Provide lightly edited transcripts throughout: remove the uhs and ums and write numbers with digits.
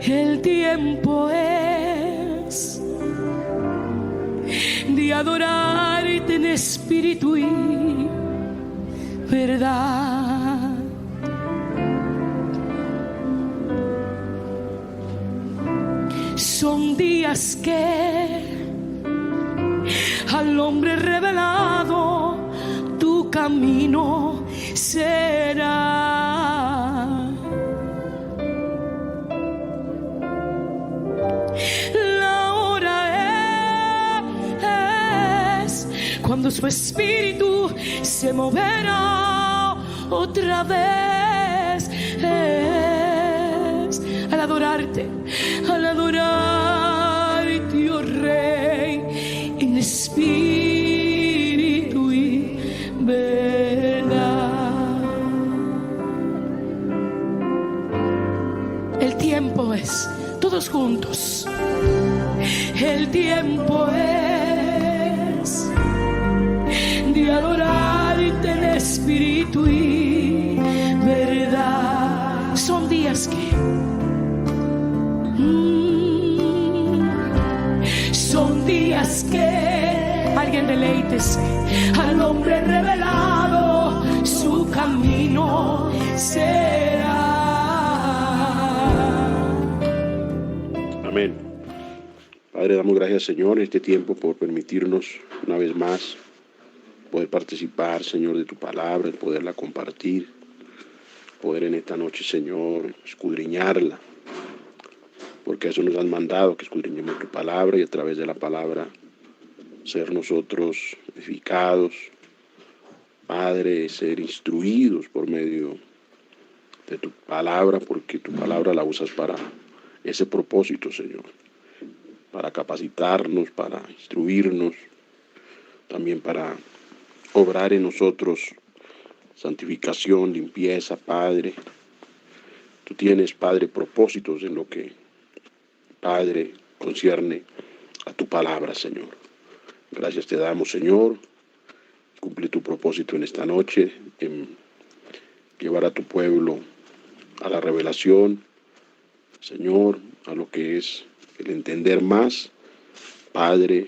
El tiempo es de adorarte en espíritu y verdad. Son días que al hombre revelado tu camino será. La hora es cuando su espíritu se moverá otra vez. Es al adorarte, oh Rey, en espíritu y verdad. El tiempo es, todos juntos, el tiempo es de adorarte en espíritu y verdad. Son días que son días que alguien deleítese al hombre revelado, su camino será. Amén. Padre, damos gracias, Señor, en este tiempo por permitirnos una vez más poder participar, Señor, de tu palabra, el poderla compartir, poder en esta noche, Señor, escudriñarla, porque eso nos has mandado, que escudriñemos tu palabra y a través de la palabra ser nosotros edificados, Padre, ser instruidos por medio de tu palabra, porque tu palabra la usas para ese propósito, Señor, para capacitarnos, para instruirnos, también para obrar en nosotros santificación, limpieza, Padre. Tú tienes, Padre, propósitos en lo que, Padre, concierne a tu palabra, Señor. Gracias te damos, Señor. Cumple tu propósito en esta noche, en llevar a tu pueblo a la revelación, Señor, a lo que es el entender más, Padre,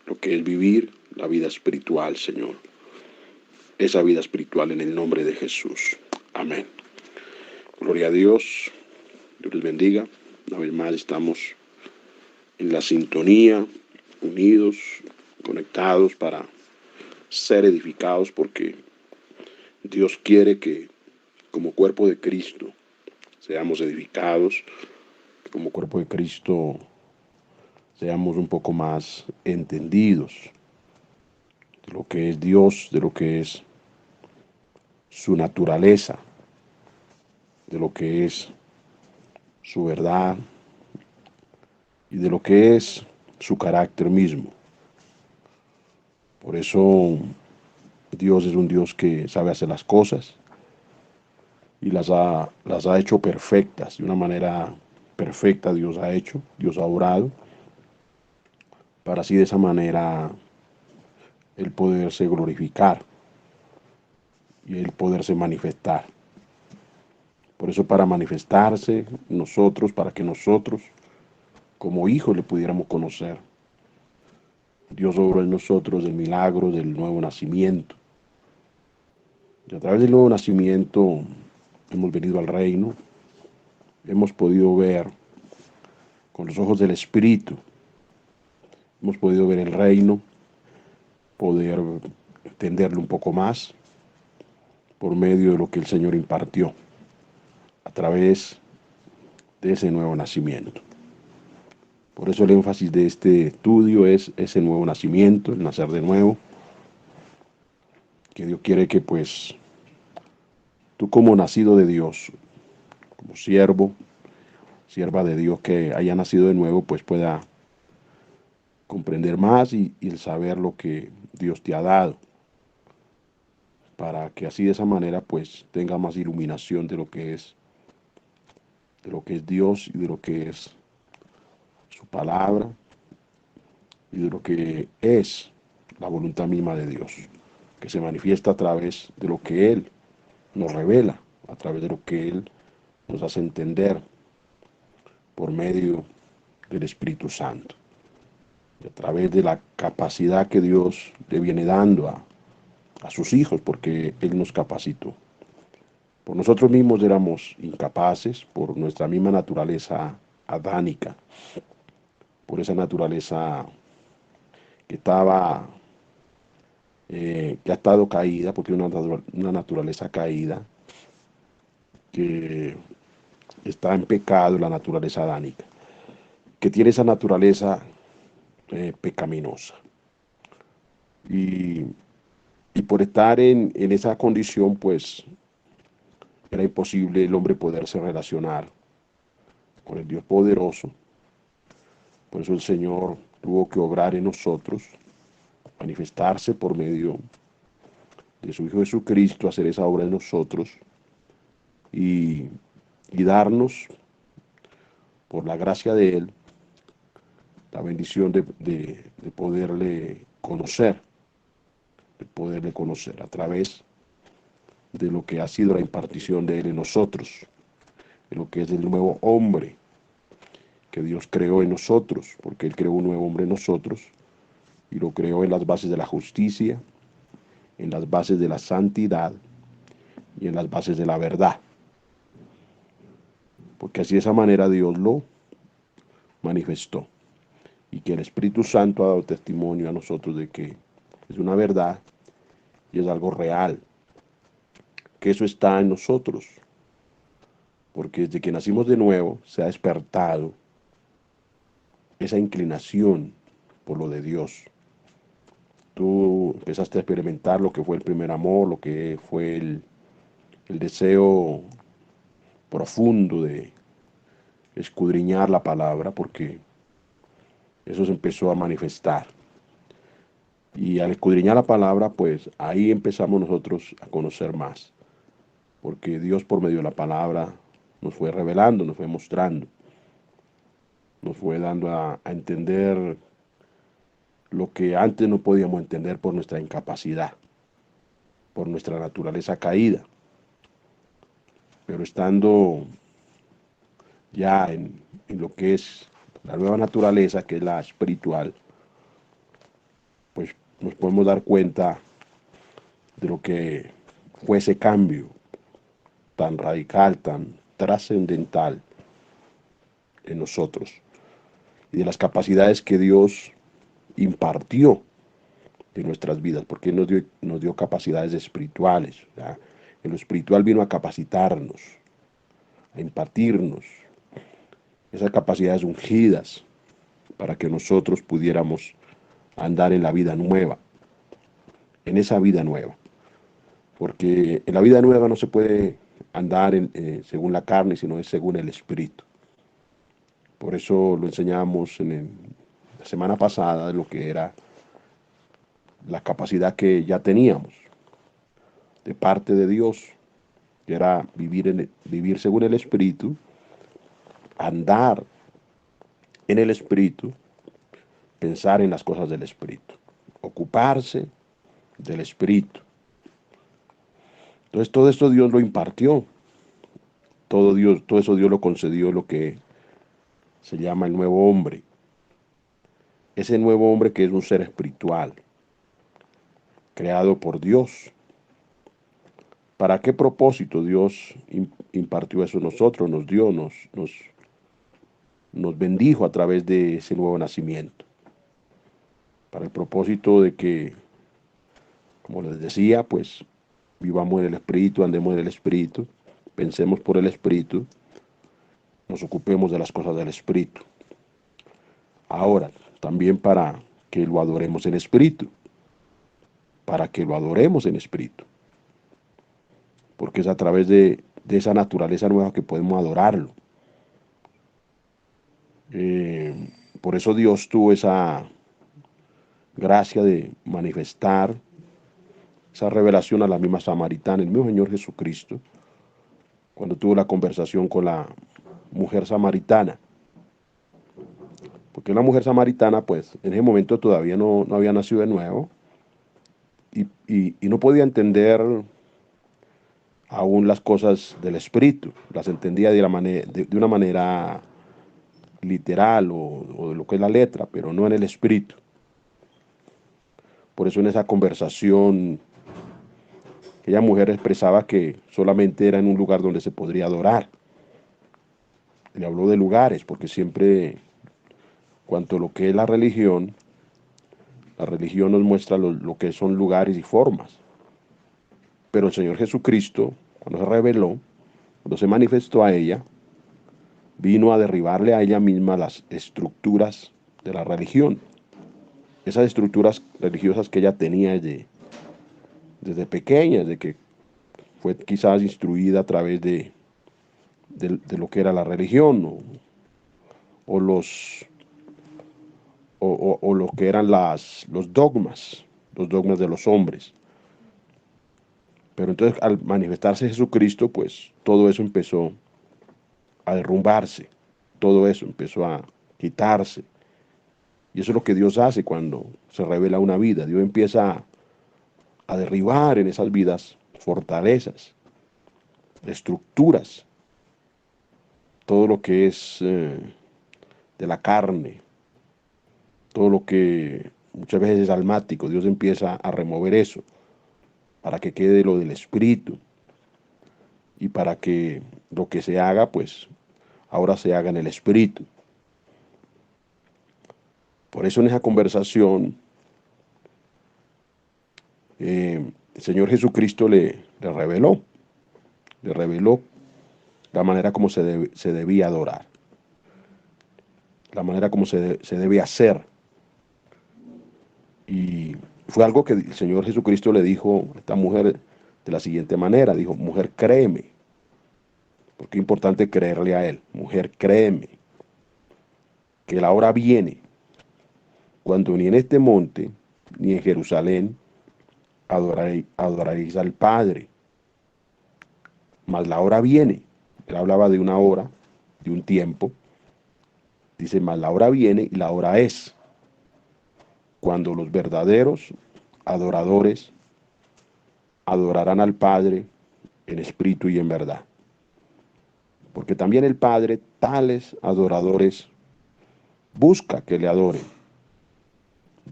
lo que es vivir la vida espiritual, Señor. Esa vida espiritual en el nombre de Jesús. Amén. Gloria a Dios. Dios les bendiga. Una vez más estamos en la sintonía, unidos, conectados para ser edificados, porque Dios quiere que como cuerpo de Cristo seamos edificados, como cuerpo de Cristo seamos un poco más entendidos de lo que es Dios, de lo que es su naturaleza, de lo que es su verdad y de lo que es su carácter mismo. Por eso Dios es un Dios que sabe hacer las cosas y las ha hecho perfectas, de una manera perfecta. Dios ha hecho, Dios ha obrado, para así de esa manera el poderse glorificar y el poderse manifestar. Por eso, para manifestarse nosotros, para que nosotros como hijos le pudiéramos conocer, Dios obró en nosotros el milagro del nuevo nacimiento. Y a través del nuevo nacimiento hemos venido al reino, hemos podido ver con los ojos del Espíritu, hemos podido ver el reino, poder entenderlo un poco más por medio de lo que el Señor impartió a través de ese nuevo nacimiento. Por eso el énfasis de este estudio es ese nuevo nacimiento, el nacer de nuevo, que Dios quiere que pues tú como nacido de Dios, como siervo, sierva de Dios que haya nacido de nuevo, pues pueda comprender más y el saber lo que Dios te ha dado, para que así de esa manera pues tenga más iluminación de lo que es Dios y de lo que es su palabra y de lo que es la voluntad misma de Dios, que se manifiesta a través de lo que Él nos revela, a través de lo que Él nos hace entender por medio del Espíritu Santo. Y a través de la capacidad que Dios le viene dando a sus hijos, porque Él nos capacitó. Por nosotros mismos éramos incapaces, por nuestra misma naturaleza adánica, por esa naturaleza que estaba, que ha estado caída, porque es una naturaleza caída, que está en pecado, la naturaleza adánica, que tiene esa naturaleza pecaminosa. Y, y por estar en esa condición, pues era imposible el hombre poderse relacionar con el Dios poderoso. Por eso el Señor tuvo que obrar en nosotros, manifestarse por medio de su Hijo Jesucristo, hacer esa obra en nosotros y, y darnos, por la gracia de Él, la bendición de poderle conocer a través de lo que ha sido la impartición de Él en nosotros, de lo que es el nuevo hombre que Dios creó en nosotros, porque Él creó un nuevo hombre en nosotros y lo creó en las bases de la justicia, en las bases de la santidad y en las bases de la verdad. Porque así de esa manera Dios lo manifestó y que el Espíritu Santo ha dado testimonio a nosotros de que es una verdad y es algo real, que eso está en nosotros, porque desde que nacimos de nuevo se ha despertado esa inclinación por lo de Dios. Tú empezaste a experimentar lo que fue el primer amor, lo que fue el deseo profundo de escudriñar la palabra, porque eso se empezó a manifestar. Y al escudriñar la palabra, pues ahí empezamos nosotros a conocer más, porque Dios por medio de la palabra nos fue revelando, nos fue mostrando, nos fue dando a entender lo que antes no podíamos entender por nuestra incapacidad, por nuestra naturaleza caída. Pero estando ya en lo que es la nueva naturaleza, que es la espiritual, pues nos podemos dar cuenta de lo que fue ese cambio tan radical, tan trascendental en nosotros y de las capacidades que Dios impartió en nuestras vidas, porque Él nos dio capacidades espirituales. ¿Ya? En lo espiritual vino a capacitarnos, a impartirnos esas capacidades ungidas para que nosotros pudiéramos andar en la vida nueva, en esa vida nueva. Porque en la vida nueva no se puede andar según la carne, sino es según el Espíritu. Por eso lo enseñamos la semana pasada de lo que era la capacidad que ya teníamos de parte de Dios, que era vivir según el Espíritu, andar en el Espíritu, pensar en las cosas del Espíritu, ocuparse del Espíritu. Entonces todo esto Dios lo impartió, todo eso Dios lo concedió, lo que se llama el nuevo hombre. Ese nuevo hombre que es un ser espiritual, creado por Dios. ¿Para qué propósito Dios impartió eso a nosotros? Nos bendijo a través de ese nuevo nacimiento. Para el propósito de que, como les decía, pues vivamos en el Espíritu, andemos en el Espíritu, pensemos por el Espíritu, nos ocupemos de las cosas del Espíritu. Ahora, también para que lo adoremos en espíritu, para que lo adoremos en espíritu, porque es a través de esa naturaleza nueva que podemos adorarlo. Por eso Dios tuvo esa gracia de manifestar esa revelación a la misma samaritana, el mismo Señor Jesucristo, cuando tuvo la conversación con la mujer samaritana. Porque una mujer samaritana, pues, en ese momento todavía no había nacido de nuevo y no podía entender aún las cosas del Espíritu, las entendía de una manera literal o de lo que es la letra, pero no en el espíritu. Por eso en esa conversación, aquella mujer expresaba que solamente era en un lugar donde se podría adorar. Le habló de lugares, porque siempre, cuanto a lo que es la religión nos muestra lo que son lugares y formas. Pero el Señor Jesucristo, cuando se reveló, cuando se manifestó a ella, vino a derribarle a ella misma las estructuras de la religión. Esas estructuras religiosas que ella tenía desde pequeña, desde que fue quizás instruida a través de lo que era la religión o los o lo que eran los dogmas de los hombres. Pero entonces al manifestarse Jesucristo, pues todo eso empezó a derrumbarse, todo eso empezó a quitarse. Y eso es lo que Dios hace cuando se revela una vida. Dios empieza a derribar en esas vidas fortalezas, estructuras, todo lo que es de la carne, todo lo que muchas veces es almático. Dios empieza a remover eso para que quede lo del espíritu y para que lo que se haga, pues ahora se haga en el espíritu. Por eso en esa conversación, el Señor Jesucristo le reveló la manera como se debía adorar, la manera como se debe hacer. Y fue algo que el Señor Jesucristo le dijo a esta mujer de la siguiente manera. Dijo: mujer, créeme. Porque es importante creerle a Él. Mujer, créeme, que la hora viene cuando ni en este monte ni en Jerusalén adoraréis al Padre. Mas la hora viene. Él hablaba de una hora, de un tiempo. Dice: mas la hora viene y la hora es cuando los verdaderos adoradores adorarán al Padre en espíritu y en verdad. Porque también el Padre tales adoradores busca que le adoren.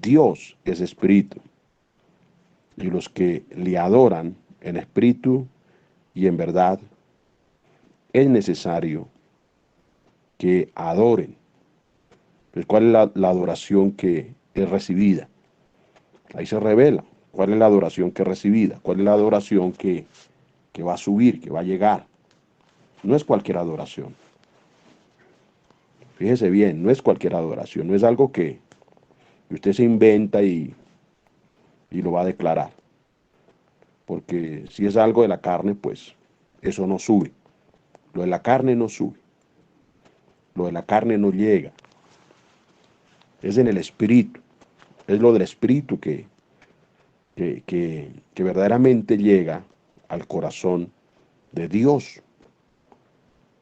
Dios es espíritu, y los que le adoran en espíritu y en verdad es necesario que adoren. Pues, ¿cuál es la adoración que es recibida? Ahí se revela cuál es la adoración que es recibida, cuál es la adoración que va a subir, que va a llegar. No es cualquier adoración. Fíjese bien, no es cualquier adoración, no es algo que usted se inventa y lo va a declarar. Porque si es algo de la carne, pues eso no sube. Lo de la carne no sube. Lo de la carne no llega. Es en el espíritu. Es lo del espíritu que verdaderamente llega al corazón de Dios.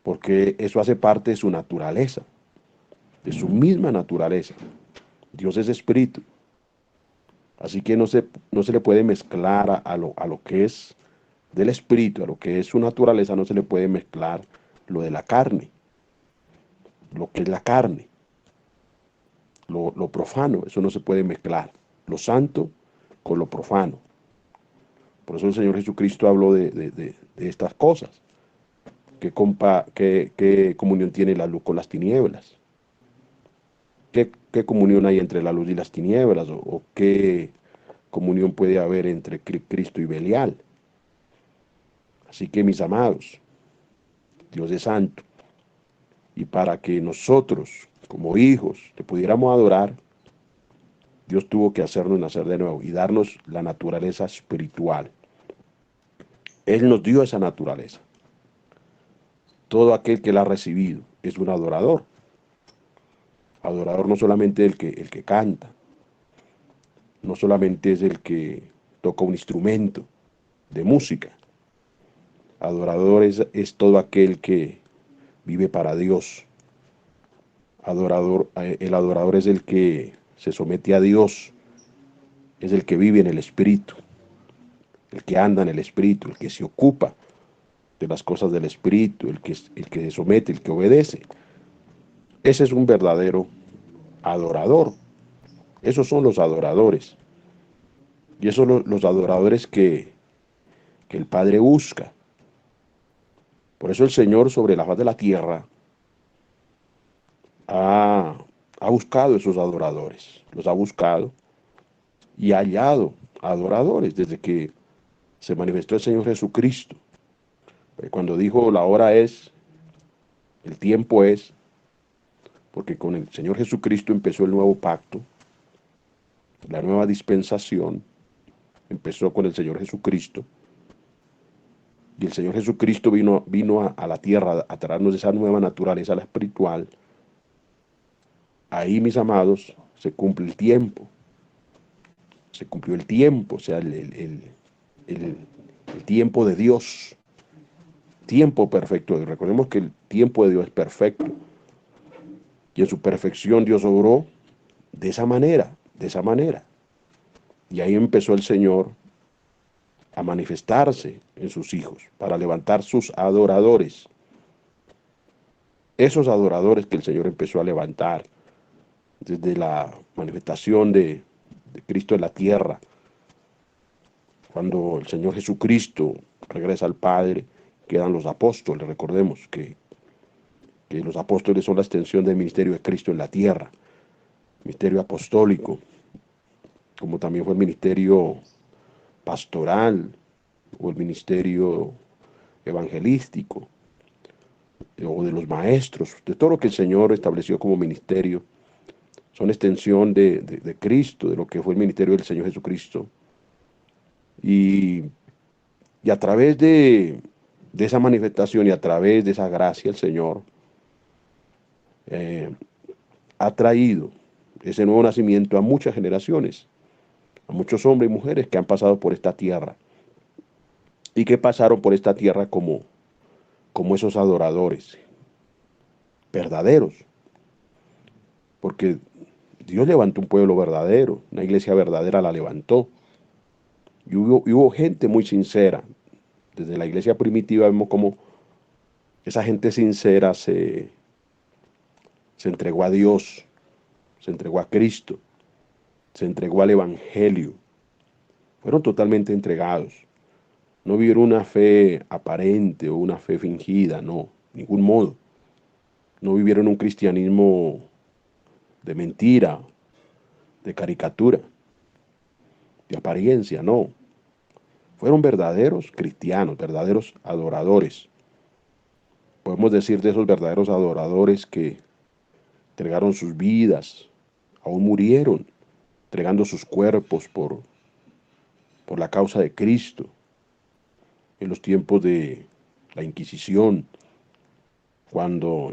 Porque eso hace parte de su naturaleza, de su misma naturaleza. Dios es espíritu. Así que no se le puede mezclar a lo que es del espíritu, a lo que es su naturaleza, no se le puede mezclar lo de la carne, lo que es la carne, lo profano, eso no se puede mezclar, lo santo con lo profano. Por eso el Señor Jesucristo habló de estas cosas. ¿Qué comunión tiene la luz con las tinieblas? ¿Qué comunión hay entre la luz y las tinieblas? ¿O qué comunión puede haber entre Cristo y Belial? Así que, mis amados, Dios es santo. Y para que nosotros, como hijos, le pudiéramos adorar, Dios tuvo que hacernos nacer de nuevo y darnos la naturaleza espiritual. Él nos dio esa naturaleza. Todo aquel que la ha recibido es un adorador. Adorador no solamente el que canta, no solamente es el que toca un instrumento de música. Adorador es todo aquel que vive para Dios. El adorador es el que se somete a Dios, es el que vive en el Espíritu, el que anda en el Espíritu, el que se ocupa de las cosas del Espíritu, el que se somete, el que obedece. Ese es un verdadero adorador. Esos son los adoradores. Y esos son los adoradores que el Padre busca. Por eso el Señor sobre la faz de la tierra ha, ha buscado esos adoradores. Los ha buscado y ha hallado adoradores desde que se manifestó el Señor Jesucristo. Cuando dijo la hora es, el tiempo es, porque con el Señor Jesucristo empezó el nuevo pacto, la nueva dispensación, empezó con el Señor Jesucristo. Y el Señor Jesucristo vino a la tierra a traernos esa nueva naturaleza, la espiritual. Ahí, mis amados, se cumple el tiempo. Se cumplió el tiempo, o sea, el tiempo de Dios. Tiempo perfecto. Y recordemos que el tiempo de Dios es perfecto. Y en su perfección Dios obró de esa manera, de esa manera. Y ahí empezó el Señor a manifestarse en sus hijos, para levantar sus adoradores. Esos adoradores que el Señor empezó a levantar desde la manifestación de Cristo en la tierra, cuando el Señor Jesucristo regresa al Padre, quedan los apóstoles. Recordemos que los apóstoles son la extensión del ministerio de Cristo en la tierra, ministerio apostólico, como también fue el ministerio pastoral o el ministerio evangelístico o de los maestros, de todo lo que el Señor estableció como ministerio, son extensión de Cristo, de lo que fue el ministerio del Señor Jesucristo. Y, y a través de esa manifestación y a través de esa gracia, el Señor ha traído ese nuevo nacimiento a muchas generaciones, a muchos hombres y mujeres que han pasado por esta tierra y que pasaron por esta tierra como esos adoradores verdaderos, porque Dios levantó un pueblo verdadero, una iglesia verdadera la levantó, y hubo gente muy sincera. Desde la iglesia primitiva vemos como esa gente sincera se entregó a Dios, se entregó a Cristo, se entregó al Evangelio, fueron totalmente entregados. No vivieron una fe aparente o una fe fingida, no, de ningún modo. No vivieron un cristianismo de mentira, de caricatura, de apariencia, no. Fueron verdaderos cristianos, verdaderos adoradores. Podemos decir de esos verdaderos adoradores que entregaron sus vidas, aún murieron, entregando sus cuerpos por la causa de Cristo, en los tiempos de la Inquisición, cuando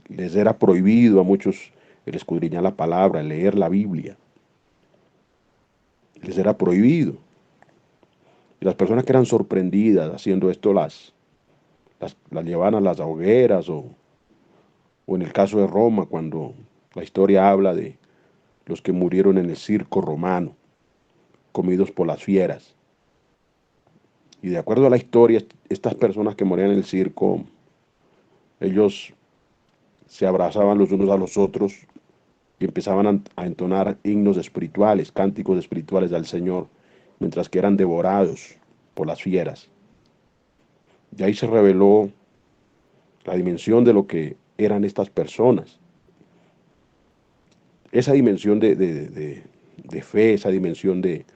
les era prohibido a muchos el escudriñar la palabra, el leer la Biblia. Les era prohibido. Y las personas que eran sorprendidas haciendo esto las llevaban a las hogueras o en el caso de Roma, cuando la historia habla de los que murieron en el circo romano, comidos por las fieras. Y de acuerdo a la historia, estas personas que morían en el circo, ellos se abrazaban los unos a los otros y empezaban a entonar himnos espirituales, cánticos espirituales al Señor, mientras que eran devorados por las fieras. Y ahí se reveló la dimensión de lo que eran estas personas. Esa dimensión de fe, esa dimensión de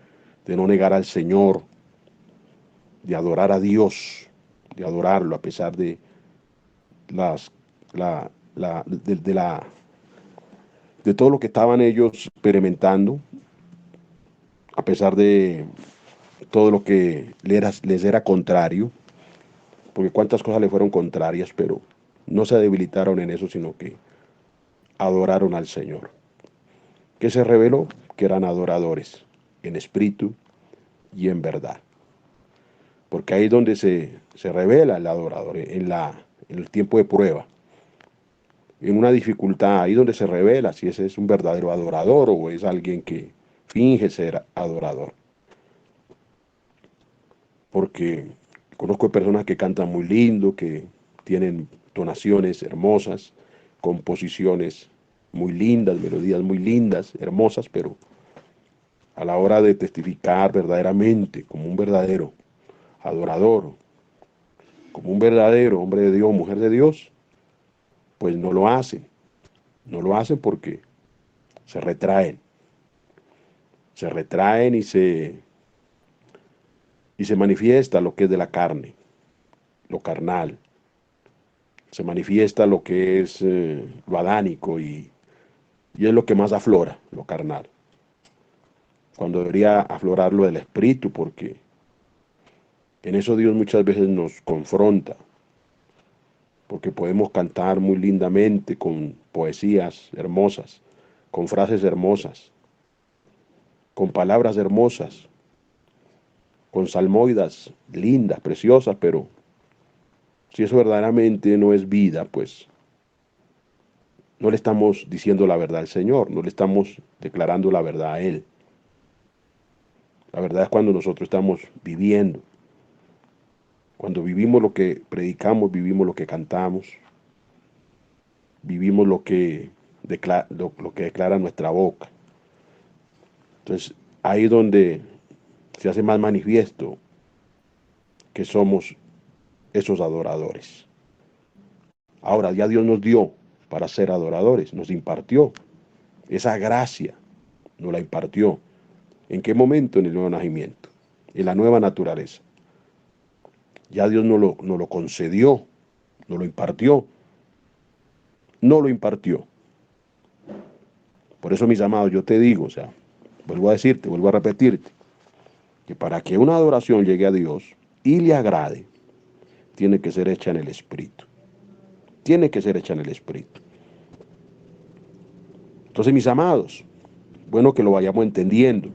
no negar al Señor, de adorar a Dios, de adorarlo a pesar de las, de todo lo que estaban ellos experimentando, a pesar de todo lo que les era contrario, porque cuántas cosas le fueron contrarias, pero no se debilitaron en eso, sino que adoraron al Señor. Que se reveló que eran adoradores en espíritu y en verdad. Porque ahí es donde se revela el adorador, en el tiempo de prueba. En una dificultad, ahí donde se revela si ese es un verdadero adorador o es alguien que finge ser adorador. Porque conozco personas que cantan muy lindo, que tienen tonaciones hermosas, composiciones muy lindas, melodías muy lindas, hermosas, pero a la hora de testificar verdaderamente como un verdadero adorador, como un verdadero hombre de Dios, mujer de Dios, pues no lo hacen. No lo hacen porque se retraen. Se retraen y se manifiesta lo que es de la carne, lo carnal. Se manifiesta lo que es lo adánico y es lo que más aflora, lo carnal. Cuando debería aflorar lo del espíritu, porque en eso Dios muchas veces nos confronta, porque podemos cantar muy lindamente con poesías hermosas, con frases hermosas, con palabras hermosas, con salmoidas lindas, preciosas, pero si eso verdaderamente no es vida, pues no le estamos diciendo la verdad al Señor, no le estamos declarando la verdad a Él. La verdad es cuando nosotros estamos viviendo, cuando vivimos lo que predicamos, vivimos lo que cantamos, vivimos lo que declara nuestra boca. Entonces, ahí es donde se hace más manifiesto que somos esos adoradores. Ahora, ya Dios nos dio para ser adoradores, nos impartió esa gracia, nos la impartió. ¿En qué momento? En el nuevo nacimiento, en la nueva naturaleza. Ya Dios nos lo concedió, nos lo impartió, no lo impartió. Por eso, mis amados, yo te digo, o sea, vuelvo a decirte, vuelvo a repetirte, que para que una adoración llegue a Dios y le agrade, tiene que ser hecha en el Espíritu. Tiene que ser hecha en el Espíritu. Entonces, mis amados, bueno que lo vayamos entendiendo.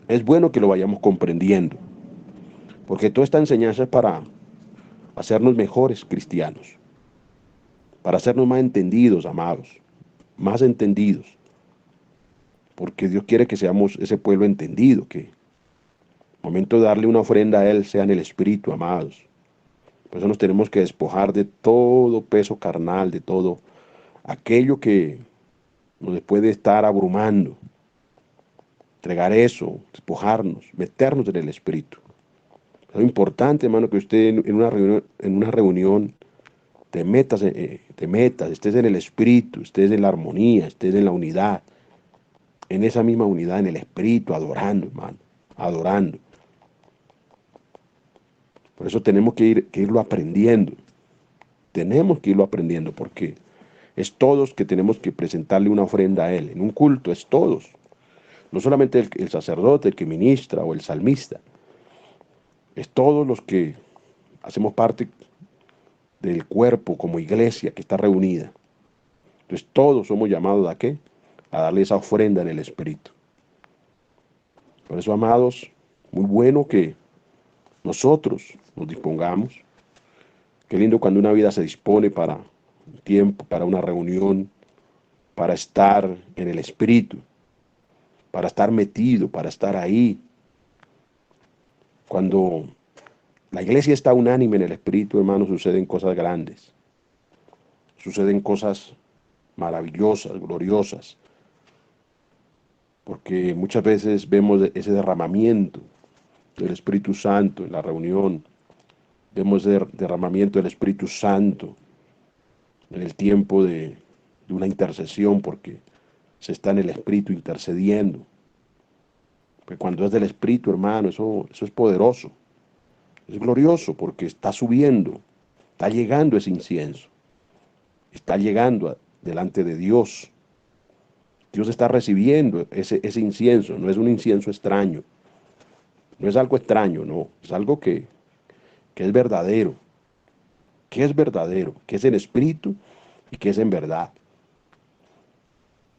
Es bueno que lo vayamos comprendiendo. Porque toda esta enseñanza es para hacernos mejores cristianos. Para hacernos más entendidos, amados. Más entendidos. Porque Dios quiere que seamos ese pueblo entendido. Que al momento de darle una ofrenda a Él sea en el Espíritu, amados. Por eso nos tenemos que despojar de todo peso carnal, de todo aquello que nos puede estar abrumando. Entregar eso, despojarnos, meternos en el Espíritu. Es importante, hermano, que usted en una reunión te metas, estés en el Espíritu, estés en la armonía, estés en la unidad, en esa misma unidad, en el Espíritu, adorando, hermano, adorando. Por eso tenemos que irlo aprendiendo. Tenemos que irlo aprendiendo porque es todos que tenemos que presentarle una ofrenda a Él. En un culto es todos. No solamente el sacerdote, el que ministra o el salmista. Es todos los que hacemos parte del cuerpo como iglesia que está reunida. Entonces todos somos llamados ¿a qué? A darle esa ofrenda en el Espíritu. Por eso, amados, muy bueno que nosotros nos dispongamos. Qué lindo cuando una vida se dispone para un tiempo, para una reunión, para estar en el Espíritu, para estar metido, para estar ahí. Cuando la iglesia está unánime en el Espíritu, hermanos, suceden cosas grandes. Suceden cosas maravillosas, gloriosas. Porque muchas veces vemos ese derramamiento del Espíritu Santo en la reunión. Vemos ese derramamiento del Espíritu Santo en el tiempo de una intercesión, porque se está en el Espíritu intercediendo. Porque cuando es del Espíritu, hermano, eso es poderoso. Es glorioso porque está subiendo, está llegando ese incienso. Está llegando delante de Dios. Dios está recibiendo ese incienso. No es un incienso extraño. No es algo extraño, no. Es algo que es verdadero. Que es verdadero. Que es en espíritu y que es en verdad.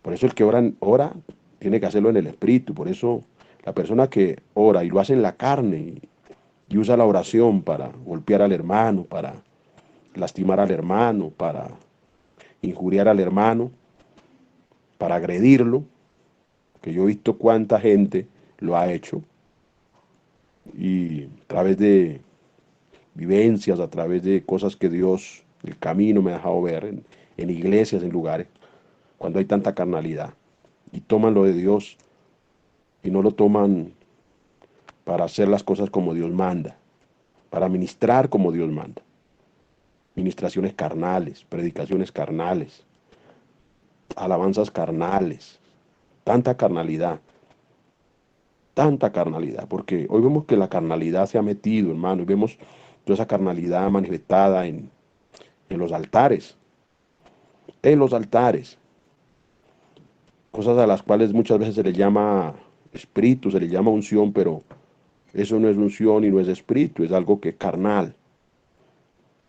Por eso el que ora tiene que hacerlo en el espíritu. Por eso la persona que ora y lo hace en la carne y usa la oración para golpear al hermano, para lastimar al hermano, para injuriar al hermano, para agredirlo, que yo he visto cuánta gente lo ha hecho, y a través de vivencias, a través de cosas que Dios, el camino me ha dejado ver en iglesias, en lugares, cuando hay tanta carnalidad. Y toman lo de Dios y no lo toman para hacer las cosas como Dios manda, para ministrar como Dios manda. Ministraciones carnales, predicaciones carnales, alabanzas carnales, tanta carnalidad, porque hoy vemos que la carnalidad se ha metido, hermano, y vemos toda esa carnalidad manifestada en los altares, cosas a las cuales muchas veces se le llama espíritu, se le llama unción, pero eso no es unción y no es espíritu, es algo que es carnal,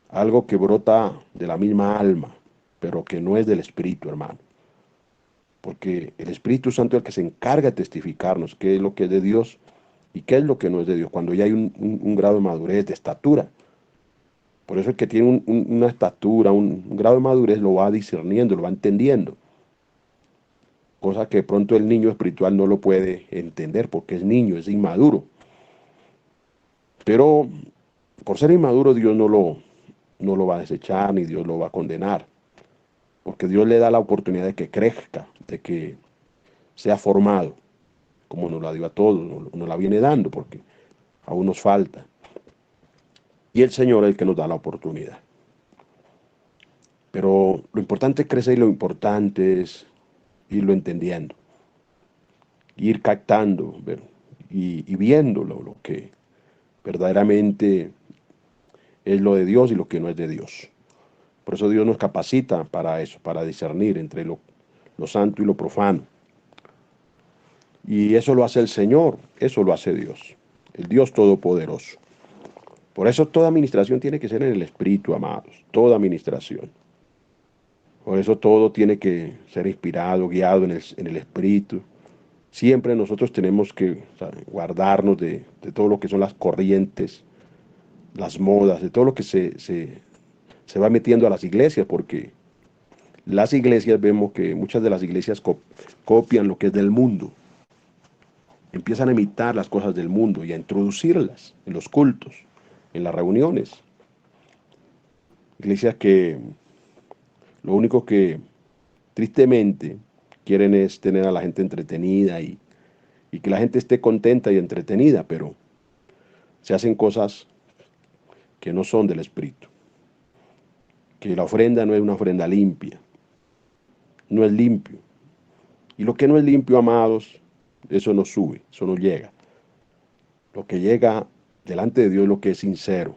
algo que brota de la misma alma, pero que no es del espíritu, hermano. Porque el Espíritu Santo es el que se encarga de testificarnos qué es lo que es de Dios y qué es lo que no es de Dios, cuando ya hay un grado de madurez, de estatura. Por eso el que tiene una estatura, un grado de madurez, lo va discerniendo, lo va entendiendo. Cosa que de pronto el niño espiritual no lo puede entender porque es niño, es inmaduro. Pero por ser inmaduro Dios no lo va a desechar ni Dios lo va a condenar. Porque Dios le da la oportunidad de que crezca, de que sea formado, como nos la dio a todos, nos la viene dando, porque aún nos falta. Y el Señor es el que nos da la oportunidad. Pero lo importante es crecer y lo importante es irlo entendiendo, ir captando y viendo lo que verdaderamente es lo de Dios y lo que no es de Dios. Por eso Dios nos capacita para eso, para discernir entre lo santo y lo profano. Y eso lo hace el Señor, eso lo hace Dios, el Dios Todopoderoso. Por eso toda administración tiene que ser en el Espíritu, amados, toda administración. Por eso todo tiene que ser inspirado, guiado en el Espíritu. Siempre nosotros tenemos que, ¿sabe?, guardarnos de todo lo que son las corrientes, las modas, de todo lo que se va metiendo a las iglesias, porque las iglesias, vemos que muchas de las iglesias copian lo que es del mundo. Empiezan a imitar las cosas del mundo y a introducirlas en los cultos, en las reuniones. Iglesias que lo único que tristemente quieren es tener a la gente entretenida y que la gente esté contenta y entretenida, pero se hacen cosas que no son del Espíritu. Que la ofrenda no es una ofrenda limpia, no es limpio. Y lo que no es limpio, amados, eso no sube, eso no llega. Lo que llega delante de Dios es lo que es sincero,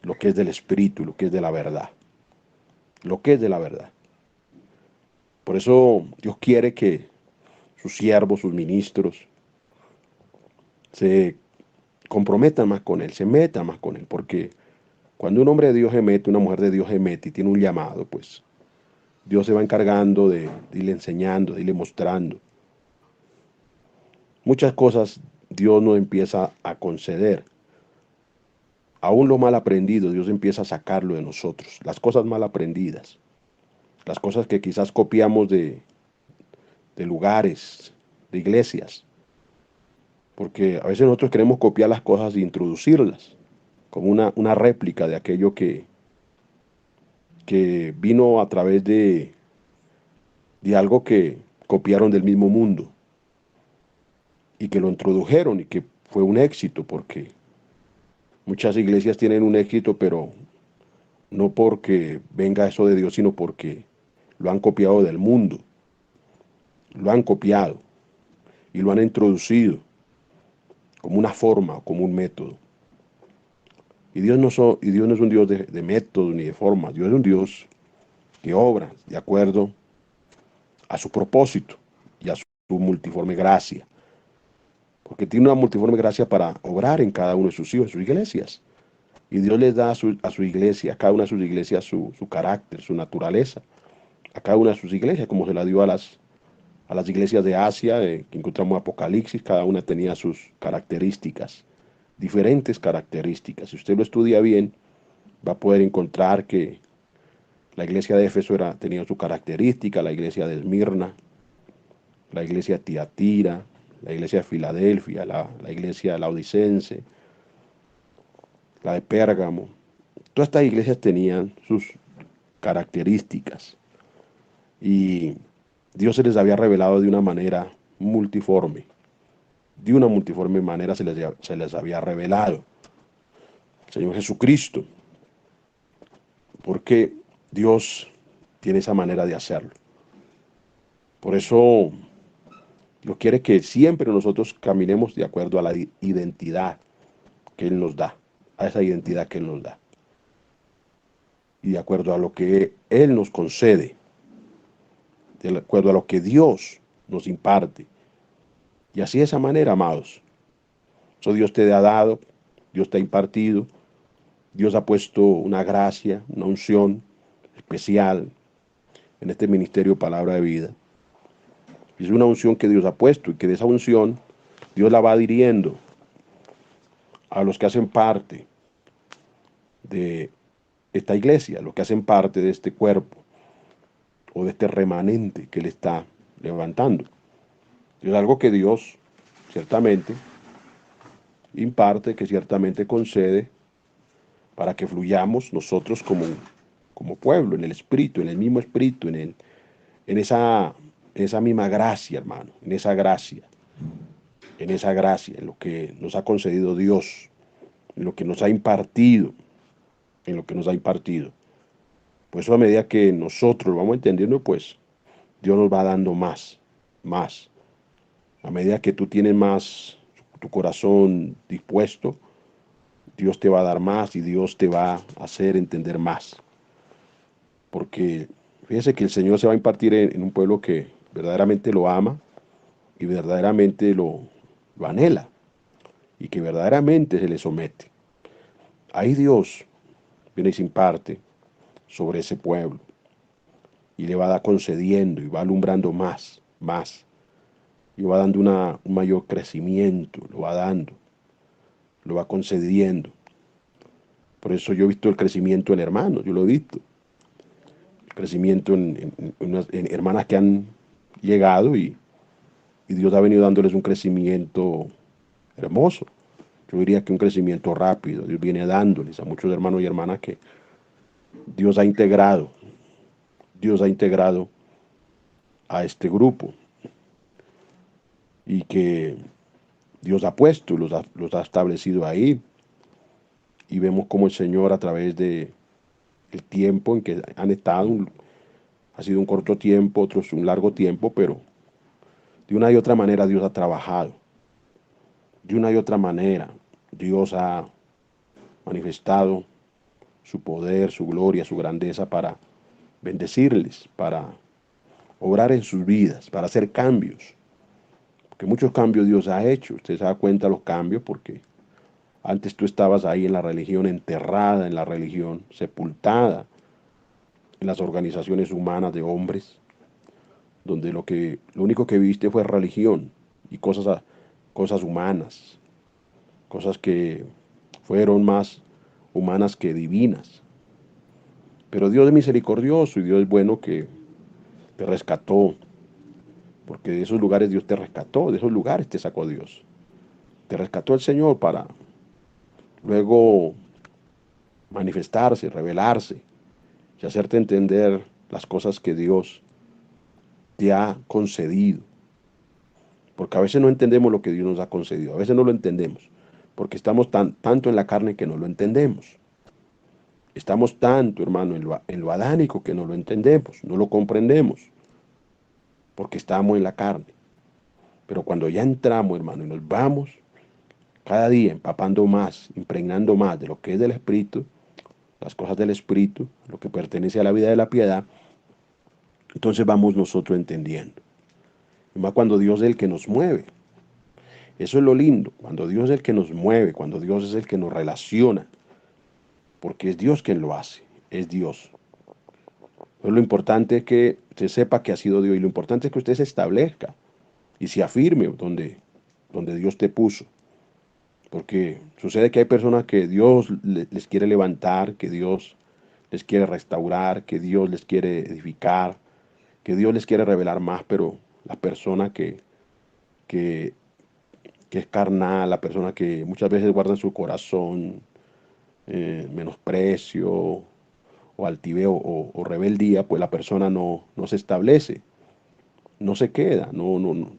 lo que es del Espíritu, lo que es de la verdad. Lo que es de la verdad. Por eso Dios quiere que sus siervos, sus ministros, se comprometan más con Él, se metan más con Él, porque cuando un hombre de Dios se mete, una mujer de Dios se mete y tiene un llamado, pues Dios se va encargando de irle enseñando, de irle mostrando. Muchas cosas Dios nos empieza a conceder. Aún lo mal aprendido, Dios empieza a sacarlo de nosotros. Las cosas mal aprendidas, las cosas que quizás copiamos de lugares, de iglesias. Porque a veces nosotros queremos copiar las cosas e introducirlas como una réplica de aquello que vino a través de algo que copiaron del mismo mundo y que lo introdujeron y que fue un éxito, porque muchas iglesias tienen un éxito, pero no porque venga eso de Dios, sino porque lo han copiado del mundo, lo han copiado y lo han introducido como una forma o como un método. Y Dios no es un Dios de métodos ni de formas. Dios es un Dios que obra de acuerdo a su propósito y a su multiforme gracia. Porque tiene una multiforme gracia para obrar en cada uno de sus hijos, en sus iglesias. Y Dios les da a su iglesia, a cada una de sus iglesias, su carácter, su naturaleza. A cada una de sus iglesias, como se la dio a las iglesias de Asia, que encontramos en Apocalipsis, cada una tenía sus características, diferentes características. Si usted lo estudia bien, va a poder encontrar que la iglesia de Éfeso tenía su característica, la iglesia de Esmirna, la iglesia de Tiatira, la iglesia de Filadelfia, la iglesia laodicense, la de Pérgamo. Todas estas iglesias tenían características. Y Dios se les había revelado de una manera multiforme. De una multiforme manera se les había revelado el Señor Jesucristo, porque Dios tiene esa manera de hacerlo. Por eso Dios quiere que siempre nosotros caminemos de acuerdo a la identidad que Él nos da, a esa identidad que Él nos da, y de acuerdo a lo que Él nos concede, de acuerdo a lo que Dios nos imparte. Y así de esa manera, amados, eso Dios te ha dado, Dios te ha impartido, Dios ha puesto una gracia, una unción especial en este ministerio Palabra de Vida. Es una unción que Dios ha puesto y que de esa unción Dios la va adhiriendo a los que hacen parte de esta iglesia, los que hacen parte de este cuerpo o de este remanente que Él está levantando. Es algo que Dios ciertamente imparte, que ciertamente concede para que fluyamos nosotros como pueblo, en el Espíritu, en el mismo Espíritu, en esa misma gracia, hermano, en esa gracia, en lo que nos ha concedido Dios, en lo que nos ha impartido, en lo que nos ha impartido. Pues eso a medida que nosotros lo vamos entendiendo, pues Dios nos va dando más, más. A medida que tú tienes más tu corazón dispuesto, Dios te va a dar más y Dios te va a hacer entender más. Porque fíjese que el Señor se va a impartir en un pueblo que verdaderamente lo ama y verdaderamente lo anhela y que verdaderamente se le somete. Ahí Dios viene y se imparte sobre ese pueblo y le va concediendo y va alumbrando más, más. Y va dando un mayor crecimiento, lo va dando, lo va concediendo. Por eso yo he visto el crecimiento en hermanos, yo lo he visto. El crecimiento en hermanas que han llegado y Dios ha venido dándoles un crecimiento hermoso. Yo diría que un crecimiento rápido. Dios viene dándoles a muchos hermanos y hermanas que Dios ha integrado. Dios ha integrado a este grupo y que Dios ha puesto, los ha establecido ahí. Y vemos cómo el Señor a través de el tiempo en que han estado, ha sido un corto tiempo, otros un largo tiempo, pero de una y otra manera Dios ha trabajado. De una y otra manera Dios ha manifestado su poder, su gloria, su grandeza para bendecirles, para obrar en sus vidas, para hacer cambios. Porque muchos cambios Dios ha hecho. Usted se da cuenta de los cambios porque antes tú estabas ahí en la religión, enterrada en la religión, sepultada en las organizaciones humanas de hombres, donde lo único que viste fue religión y cosas humanas, cosas que fueron más humanas que divinas. Pero Dios es misericordioso y Dios es bueno que te rescató, porque de esos lugares Dios te rescató, de esos lugares te sacó Dios. Te rescató el Señor para luego manifestarse, revelarse y hacerte entender las cosas que Dios te ha concedido. Porque a veces no entendemos lo que Dios nos ha concedido, a veces no lo entendemos, porque estamos tanto en la carne que no lo entendemos. Estamos tanto, hermano, en lo adánico que no lo entendemos, no lo comprendemos, porque estamos en la carne. Pero cuando ya entramos, hermano, y nos vamos cada día empapando más, impregnando más de lo que es del Espíritu, las cosas del Espíritu, lo que pertenece a la vida de la piedad, entonces vamos nosotros entendiendo. Y más cuando Dios es el que nos mueve. Eso es lo lindo, cuando Dios es el que nos mueve, cuando Dios es el que nos relaciona, porque es Dios quien lo hace, es Dios. Pero lo importante es que usted sepa que ha sido Dios y lo importante es que usted se establezca y se afirme donde Dios te puso. Porque sucede que hay personas que Dios les quiere levantar, que Dios les quiere restaurar, que Dios les quiere edificar, que Dios les quiere revelar más, pero la persona que, que es carnal, la persona que muchas veces guarda en su corazón menosprecio o altiveo o rebeldía, pues la persona no se establece, no se queda, no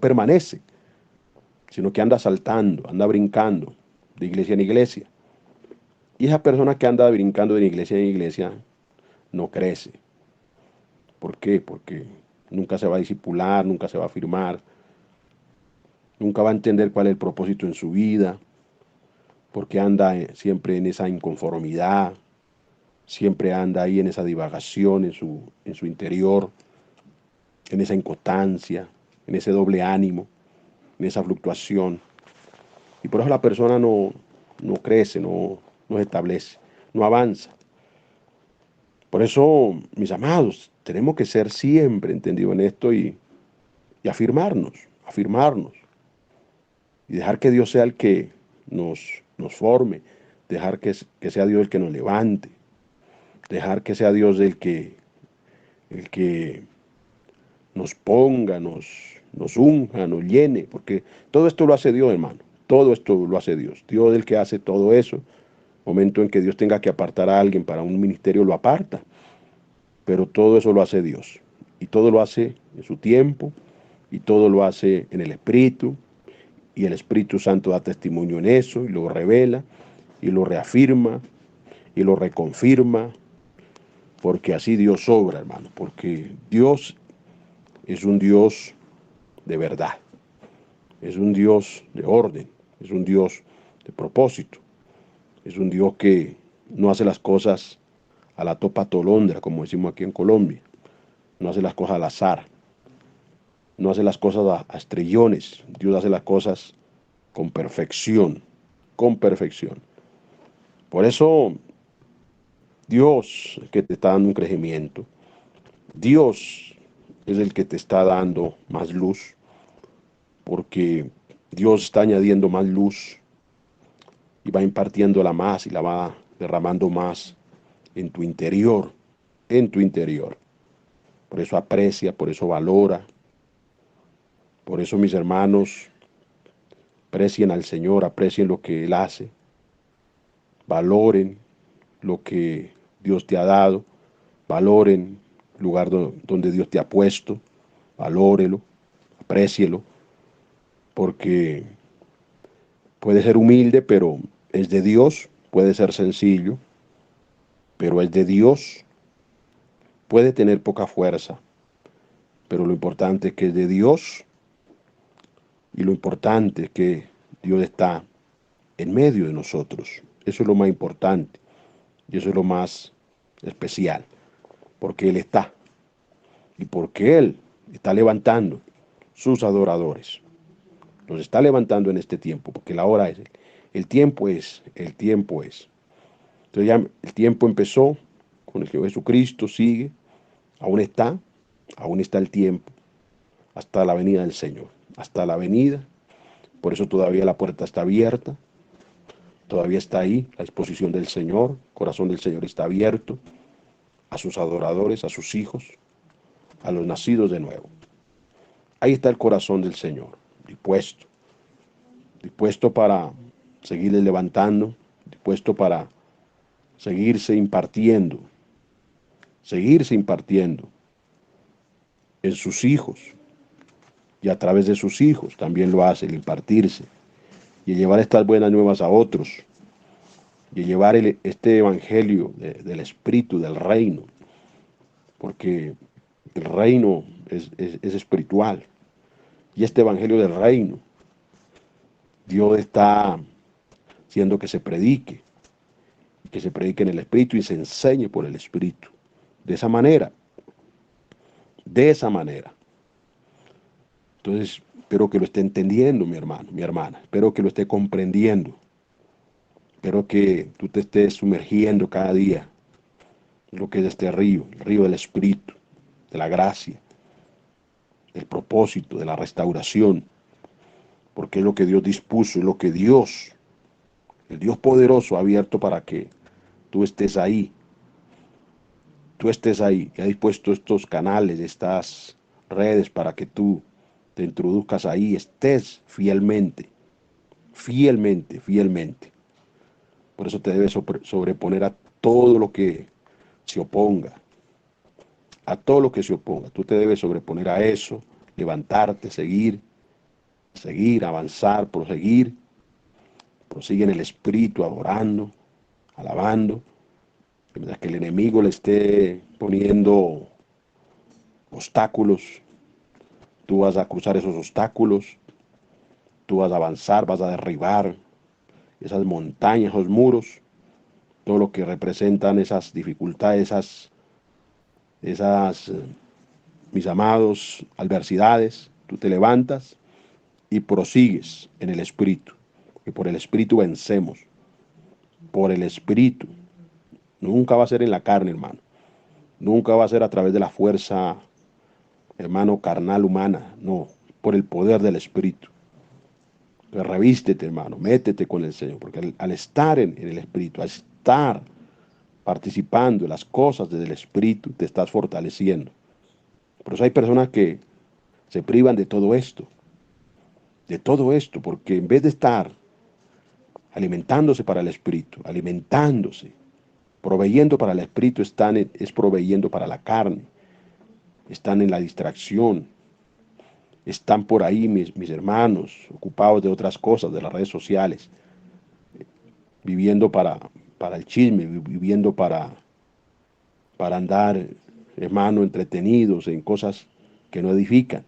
permanece, sino que anda saltando, anda brincando de iglesia en iglesia. Y esa persona que anda brincando de iglesia en iglesia no crece. ¿Por qué? Porque nunca se va a discipular, nunca se va a afirmar, nunca va a entender cuál es el propósito en su vida, porque anda siempre en esa inconformidad, siempre anda ahí en esa divagación en su interior, en esa inconstancia, en ese doble ánimo, en esa fluctuación. Y por eso la persona no crece, no se establece, no avanza. Por eso, mis amados, tenemos que ser siempre entendidos en esto y afirmarnos y dejar que Dios sea el que nos forme, dejar que sea Dios el que nos levante, dejar que sea Dios el que nos ponga, nos unja, nos llene, porque todo esto lo hace Dios, hermano. Todo esto lo hace Dios. Dios es el que hace todo eso. Momento en que Dios tenga que apartar a alguien para un ministerio, lo aparta. Pero todo eso lo hace Dios. Y todo lo hace en su tiempo, y todo lo hace en el Espíritu, y el Espíritu Santo da testimonio en eso, y lo revela, y lo reafirma, y lo reconfirma, porque así Dios obra, hermano, porque Dios es un Dios de verdad, es un Dios de orden, es un Dios de propósito, es un Dios que no hace las cosas a la topa tolondra, como decimos aquí en Colombia, no hace las cosas al azar, no hace las cosas a estrellones, Dios hace las cosas con perfección, con perfección. Por eso Dios es el que te está dando un crecimiento, Dios es el que te está dando más luz, porque Dios está añadiendo más luz y va impartiéndola más y la va derramando más en tu interior, en tu interior. Por eso aprecia, por eso valora, por eso mis hermanos, aprecien al Señor, aprecien lo que Él hace, valoren lo que Dios te ha dado, valoren el lugar donde Dios te ha puesto, valórelo, aprécielo, porque puede ser humilde, pero es de Dios, puede ser sencillo, pero es de Dios, puede tener poca fuerza, pero lo importante es que es de Dios y lo importante es que Dios está en medio de nosotros. Eso es lo más importante y eso es lo más especial, porque Él está y porque Él está levantando sus adoradores. Los está levantando en este tiempo, porque la hora es, el tiempo es, el tiempo es. Entonces ya el tiempo empezó con el que Jesucristo sigue, aún está el tiempo, hasta la venida del Señor, hasta la venida. Por eso todavía la puerta está abierta, todavía está ahí la disposición del Señor, el corazón del Señor está abierto a sus adoradores, a sus hijos, a los nacidos de nuevo. Ahí está el corazón del Señor, dispuesto, dispuesto para seguirle levantando, dispuesto para seguirse impartiendo en sus hijos y a través de sus hijos también lo hace, el impartirse y llevar estas buenas nuevas a otros y llevar este evangelio del espíritu, del reino, porque el reino es espiritual y este evangelio del reino Dios está haciendo que se predique en el espíritu y se enseñe por el espíritu. De esa manera, de esa manera. Entonces, espero que lo esté entendiendo, mi hermano, mi hermana. Espero que lo esté comprendiendo. Espero que tú te estés sumergiendo cada día en lo que es este río, el río del espíritu, de la gracia, del propósito, de la restauración. Porque es lo que Dios dispuso, es lo que Dios, el Dios poderoso, ha abierto para que tú estés ahí. Tú estés ahí, que ha dispuesto estos canales, estas redes para que tú te introduzcas ahí, estés fielmente, fielmente, fielmente. Por eso te debes sobreponer a todo lo que se oponga, a todo lo que se oponga. Tú te debes sobreponer a eso, levantarte, seguir, avanzar, proseguir. Prosigue en el Espíritu, adorando, alabando. Mientras que el enemigo le esté poniendo obstáculos, tú vas a cruzar esos obstáculos, tú vas a avanzar, vas a derribar esas montañas, esos muros, todo lo que representan esas dificultades, mis amados, adversidades. Tú te levantas y prosigues en el Espíritu, porque por el Espíritu vencemos, por el Espíritu. Nunca va a ser en la carne, hermano. Nunca va a ser a través de la fuerza, hermano, carnal, humana. No, por el poder del Espíritu. Entonces, revístete, hermano, métete con el Señor, porque al estar en el Espíritu, al estar participando en las cosas del Espíritu, te estás fortaleciendo. Por eso hay personas que se privan de todo esto, porque en vez de estar alimentándose para el Espíritu, alimentándose, proveyendo para el Espíritu, es proveyendo para la carne, están en la distracción, están por ahí mis hermanos, ocupados de otras cosas, de las redes sociales, viviendo para el chisme, viviendo para andar, hermano, entretenidos en cosas que no edifican,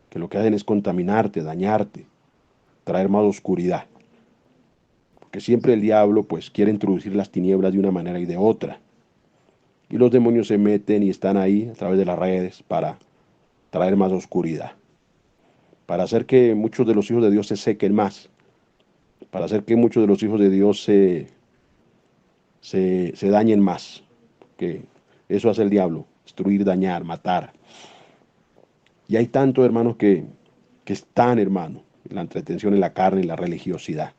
que lo que hacen es contaminarte, dañarte, traer más oscuridad. Porque siempre el diablo pues quiere introducir las tinieblas de una manera y de otra. Y los demonios se meten y están ahí a través de las redes para traer más oscuridad, para hacer que muchos de los hijos de Dios se sequen más, para hacer que muchos de los hijos de Dios se dañen más. Que eso hace el diablo, destruir, dañar, matar. Y hay tantos hermanos que están, hermano, en la entretención, en la carne, en la religiosidad,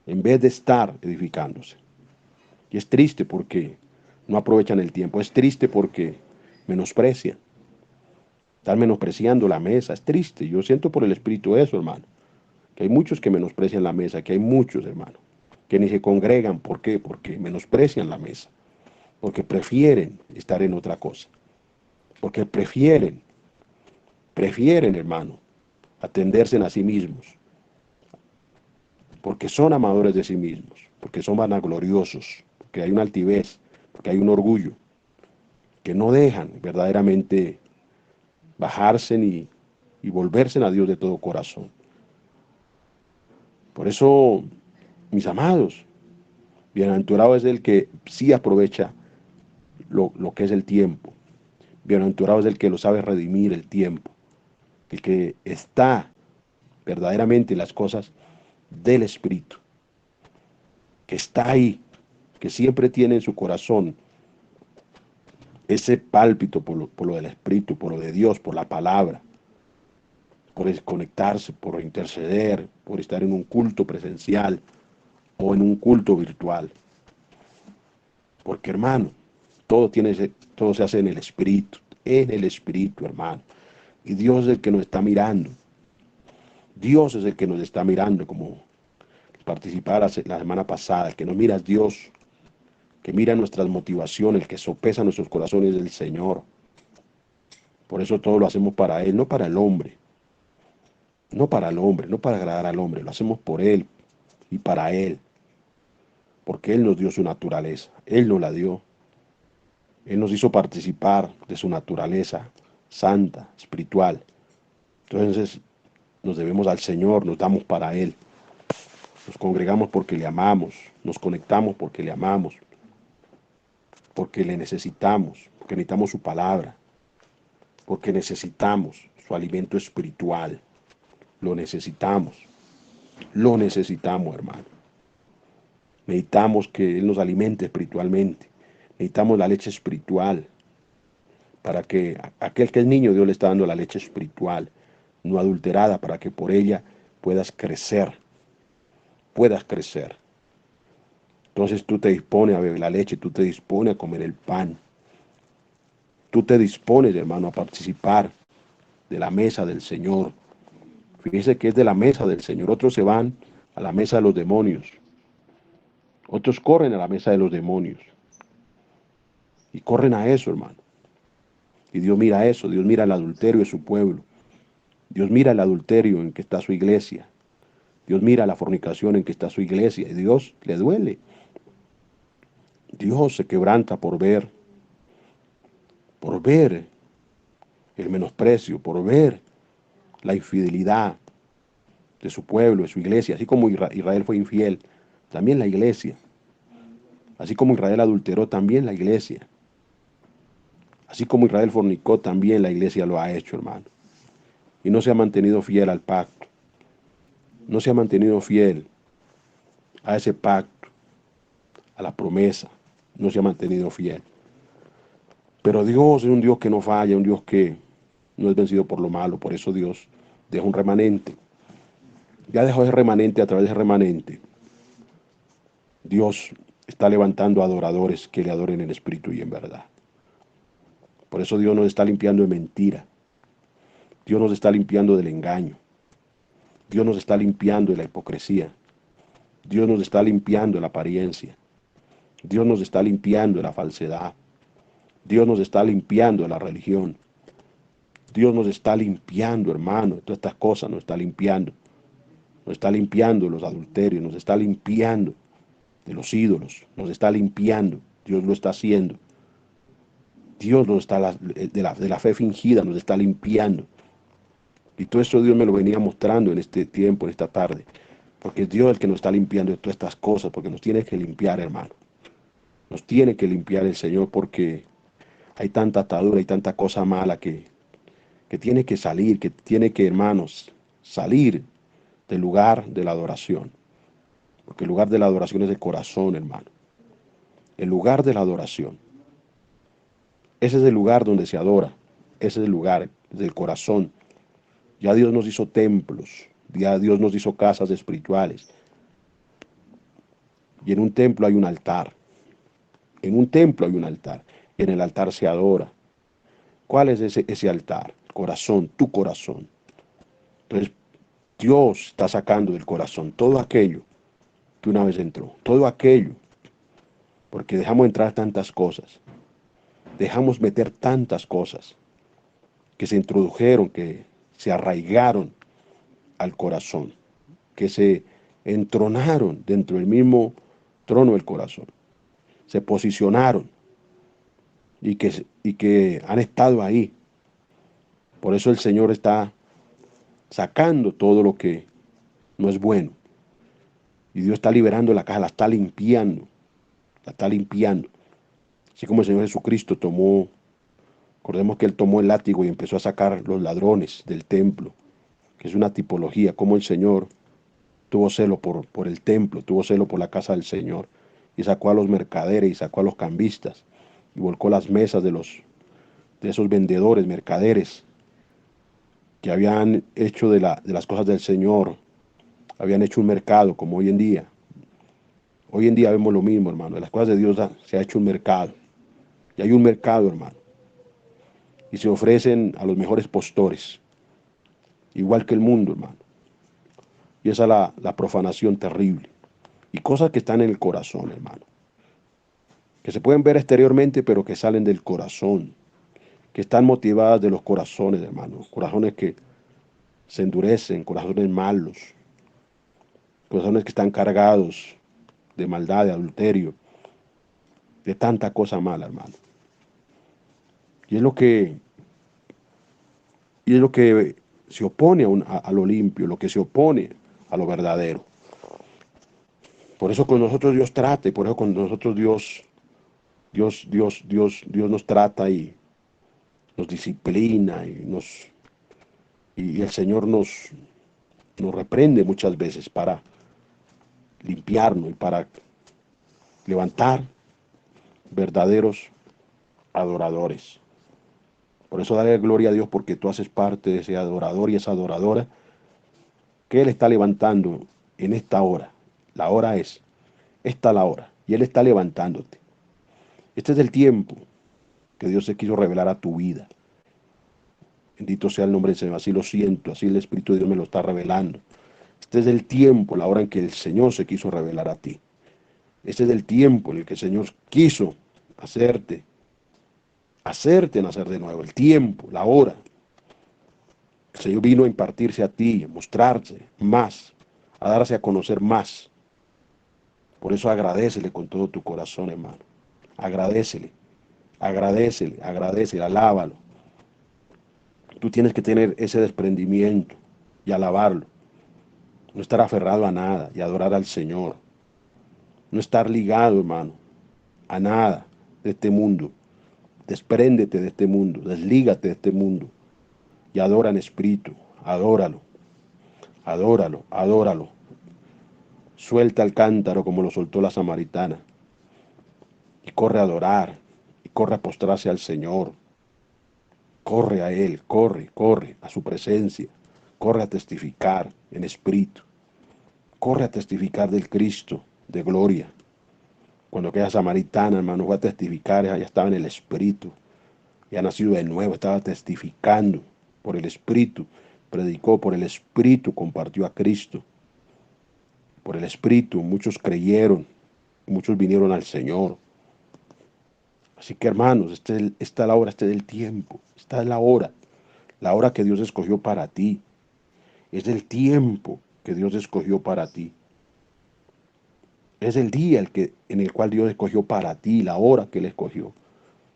en vez de estar edificándose. Y es triste porque no aprovechan el tiempo, es triste porque menosprecian, están menospreciando la mesa, es triste. Yo siento por el Espíritu eso, hermano, que hay muchos que menosprecian la mesa, que hay muchos, hermano, que ni se congregan. ¿Por qué? Porque menosprecian la mesa, porque prefieren estar en otra cosa, porque prefieren, hermano, atenderse a sí mismos, porque son amadores de sí mismos, porque son vanagloriosos, porque hay una altivez, porque hay un orgullo, que no dejan verdaderamente bajarse y volverse a Dios de todo corazón. Por eso, mis amados, bienaventurado es el que sí aprovecha lo que es el tiempo. Bienaventurado es el que lo sabe redimir el tiempo, el que está verdaderamente en las cosas del Espíritu, que está ahí, que siempre tiene en su corazón ese pálpito por lo del Espíritu, por lo de Dios, por la palabra, por desconectarse, por interceder, por estar en un culto presencial o en un culto virtual. Porque, hermano, todo se hace en el Espíritu, hermano. Y Dios es el que nos está mirando. Dios es el que nos está mirando, como participar la semana pasada. El que nos mira es Dios, que mira nuestras motivaciones, el que sopesa nuestros corazones es el Señor. Por eso todo lo hacemos para Él, no para el hombre. No para el hombre, no para agradar al hombre. Lo hacemos por Él y para Él. Porque Él nos dio su naturaleza. Él nos la dio. Él nos hizo participar de su naturaleza santa, espiritual. Entonces nos debemos al Señor, nos damos para Él. Nos congregamos porque le amamos, nos conectamos porque le amamos, porque le necesitamos, porque necesitamos su palabra, porque necesitamos su alimento espiritual. Lo necesitamos, hermano. Necesitamos que Él nos alimente espiritualmente. Necesitamos la leche espiritual para que aquel que es niño, Dios le está dando la leche espiritual, no adulterada, para que por ella puedas crecer. Entonces tú te dispones a beber la leche, tú te dispones a comer el pan. Tú te dispones, hermano, a participar de la mesa del Señor. Fíjese que es de la mesa del Señor. Otros se van a la mesa de los demonios. Otros corren a la mesa de los demonios. Y corren a eso, hermano. Y Dios mira eso. Dios mira el adulterio de su pueblo. Dios mira el adulterio en que está su iglesia. Dios mira la fornicación en que está su iglesia. Y Dios le duele. Dios se quebranta por ver el menosprecio, por ver la infidelidad de su pueblo, de su iglesia. Así como Israel fue infiel, también la iglesia. Así como Israel adulteró, también la iglesia. Así como Israel fornicó, también la iglesia lo ha hecho, hermano. Y no se ha mantenido fiel al pacto. No se ha mantenido fiel a ese pacto, a la promesa. No se ha mantenido fiel. Pero Dios es un Dios que no falla, un Dios que no es vencido por lo malo. Por eso Dios deja un remanente. Ya dejó ese remanente, a través de ese remanente. Dios está levantando adoradores que le adoren en espíritu y en verdad. Por eso Dios nos está limpiando de mentira. Dios nos está limpiando del engaño. Dios nos está limpiando de la hipocresía. Dios nos está limpiando de la apariencia. Dios nos está limpiando de la falsedad. Dios nos está limpiando de la religión. Dios nos está limpiando, hermano. Todas estas cosas nos está limpiando. Nos está limpiando de los adulterios. Nos está limpiando de los ídolos. Nos está limpiando. Dios lo está haciendo. Dios nos está de la fe fingida. Nos está limpiando. Y todo eso Dios me lo venía mostrando en este tiempo, en esta tarde. Porque es Dios el que nos está limpiando de todas estas cosas. Porque nos tiene que limpiar, hermano. Nos tiene que limpiar el Señor porque hay tanta atadura, hay tanta cosa mala que tiene que salir, que tiene que, hermanos, salir del lugar de la adoración. Porque el lugar de la adoración es el corazón, hermano. El lugar de la adoración. Ese es el lugar donde se adora. Ese es el lugar del corazón. Ya Dios nos hizo templos. Ya Dios nos hizo casas espirituales. Y en un templo hay un altar. En un templo hay un altar. Y en el altar se adora. ¿Cuál es ese altar? El corazón, tu corazón. Entonces, Dios está sacando del corazón todo aquello que una vez entró. Todo aquello. Porque dejamos entrar tantas cosas. Dejamos meter tantas cosas que se introdujeron, que se arraigaron al corazón, que se entronaron dentro del mismo trono del corazón. Se posicionaron y que han estado ahí. Por eso el Señor está sacando todo lo que no es bueno. Y Dios está liberando la caja, la está limpiando. La está limpiando. Así como el Señor Jesucristo recordemos que Él tomó el látigo y empezó a sacar los ladrones del templo, que es una tipología, como el Señor tuvo celo por el templo, tuvo celo por la casa del Señor, y sacó a los mercaderes y sacó a los cambistas, y volcó las mesas de esos vendedores, mercaderes, que habían hecho de las cosas del Señor, habían hecho un mercado como hoy en día. Hoy en día vemos lo mismo, hermano. De las cosas de Dios se ha hecho un mercado. Y hay un mercado, hermano. Y se ofrecen a los mejores postores. Igual que el mundo, hermano. Y esa es la profanación terrible. Y cosas que están en el corazón, hermano. Que se pueden ver exteriormente, pero que salen del corazón. Que están motivadas de los corazones, hermano. Corazones que se endurecen, corazones malos. Corazones que están cargados de maldad, de adulterio, de tanta cosa mala, hermano. Y es lo que se opone a lo limpio, lo que se opone a lo verdadero. Por eso con nosotros Dios trata, y por eso con nosotros Dios nos trata y nos disciplina y el Señor nos reprende muchas veces para limpiarnos y para levantar verdaderos adoradores. Por eso dale gloria a Dios porque tú haces parte de ese adorador y esa adoradora que Él está levantando en esta hora. La hora es, esta la hora, y Él está levantándote. Este es el tiempo que Dios se quiso revelar a tu vida. Bendito sea el nombre del Señor, así lo siento, así el Espíritu de Dios me lo está revelando. Este es el tiempo, la hora en que el Señor se quiso revelar a ti. Este es el tiempo en el que el Señor quiso hacerte nacer de nuevo. El tiempo, la hora. El Señor vino a impartirse a ti, a mostrarse más, a darse a conocer más. Por eso agradécele con todo tu corazón, hermano. Agradécele, agradécele, agradécele, alábalo. Tú tienes que tener ese desprendimiento y alabarlo. No estar aferrado a nada y adorar al Señor. No estar ligado, hermano, a nada de este mundo. Despréndete de este mundo, deslígate de este mundo y adora en espíritu. Adóralo, adóralo, adóralo. Suelta el cántaro como lo soltó la samaritana y corre a adorar y corre a postrarse al Señor. Corre a Él, corre, corre a su presencia, corre a testificar en espíritu, corre a testificar del Cristo de gloria. Cuando aquella samaritana, hermano, fue a testificar, ella estaba en el espíritu, ya nacido de nuevo, estaba testificando por el espíritu, predicó por el espíritu, compartió a Cristo. Por el espíritu muchos creyeron, muchos vinieron al Señor. Así que hermanos, esta es la hora, este es el tiempo, esta es la hora que Dios escogió para ti. Es el tiempo que Dios escogió para ti. Es el día en el cual Dios escogió para ti, la hora que Él escogió.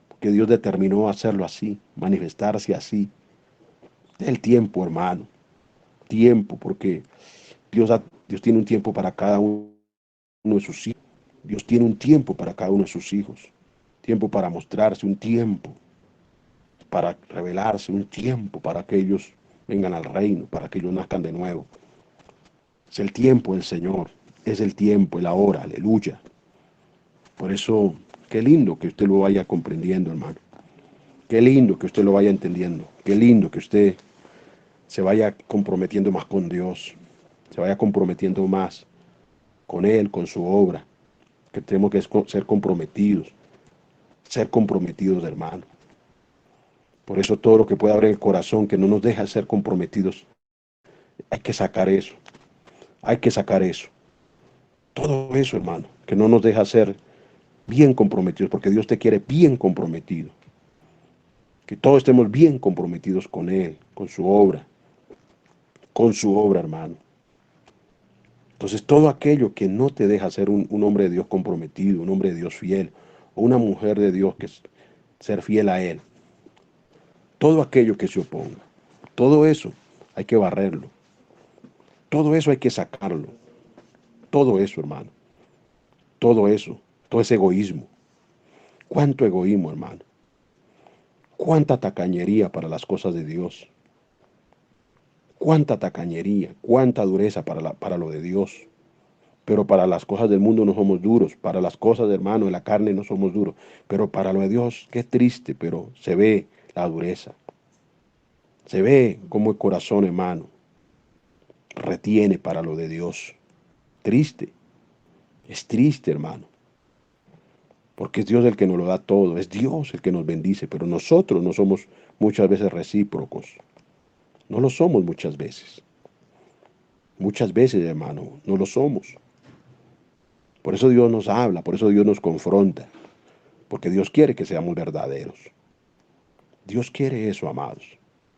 Porque Dios determinó hacerlo así, manifestarse así. Es el tiempo, hermano. Tiempo, porque Dios tiene un tiempo para cada uno de sus hijos. Dios tiene un tiempo para cada uno de sus hijos. Tiempo para mostrarse, un tiempo para revelarse, un tiempo para que ellos vengan al reino, para que ellos nazcan de nuevo. Es el tiempo del Señor, es el tiempo, el ahora, aleluya. Por eso, qué lindo que usted lo vaya comprendiendo, hermano. Qué lindo que usted lo vaya entendiendo. Qué lindo que usted se vaya comprometiendo más con Dios, se vaya comprometiendo más con Él, con su obra. Que tenemos que ser comprometidos, hermano. Por eso todo lo que pueda haber en el corazón que no nos deja ser comprometidos, hay que sacar eso. Hay que sacar eso. Todo eso, hermano, que no nos deja ser bien comprometidos, porque Dios te quiere bien comprometido. Que todos estemos bien comprometidos con Él, con su obra, hermano. Entonces, todo aquello que no te deja ser un hombre de Dios comprometido, un hombre de Dios fiel, o una mujer de Dios que es ser fiel a Él, todo aquello que se oponga, todo eso hay que barrerlo. Todo eso hay que sacarlo. Todo eso, hermano. Todo eso. Todo ese egoísmo. ¿Cuánto egoísmo, hermano? ¿Cuánta tacañería para las cosas de Dios? ¿Cuánta tacañería? ¿Cuánta dureza para lo de Dios? Pero para las cosas del mundo no somos duros. Para las cosas, hermano, de la carne no somos duros. Pero para lo de Dios, qué triste, pero se ve la dureza. Se ve como el corazón, hermano, retiene para lo de Dios. Triste. Es triste, hermano. Porque es Dios el que nos lo da todo, es Dios el que nos bendice, pero nosotros no somos muchas veces recíprocos. No lo somos muchas veces. Muchas veces, hermano, no lo somos. Por eso Dios nos habla, por eso Dios nos confronta, porque Dios quiere que seamos verdaderos. Dios quiere eso, amados.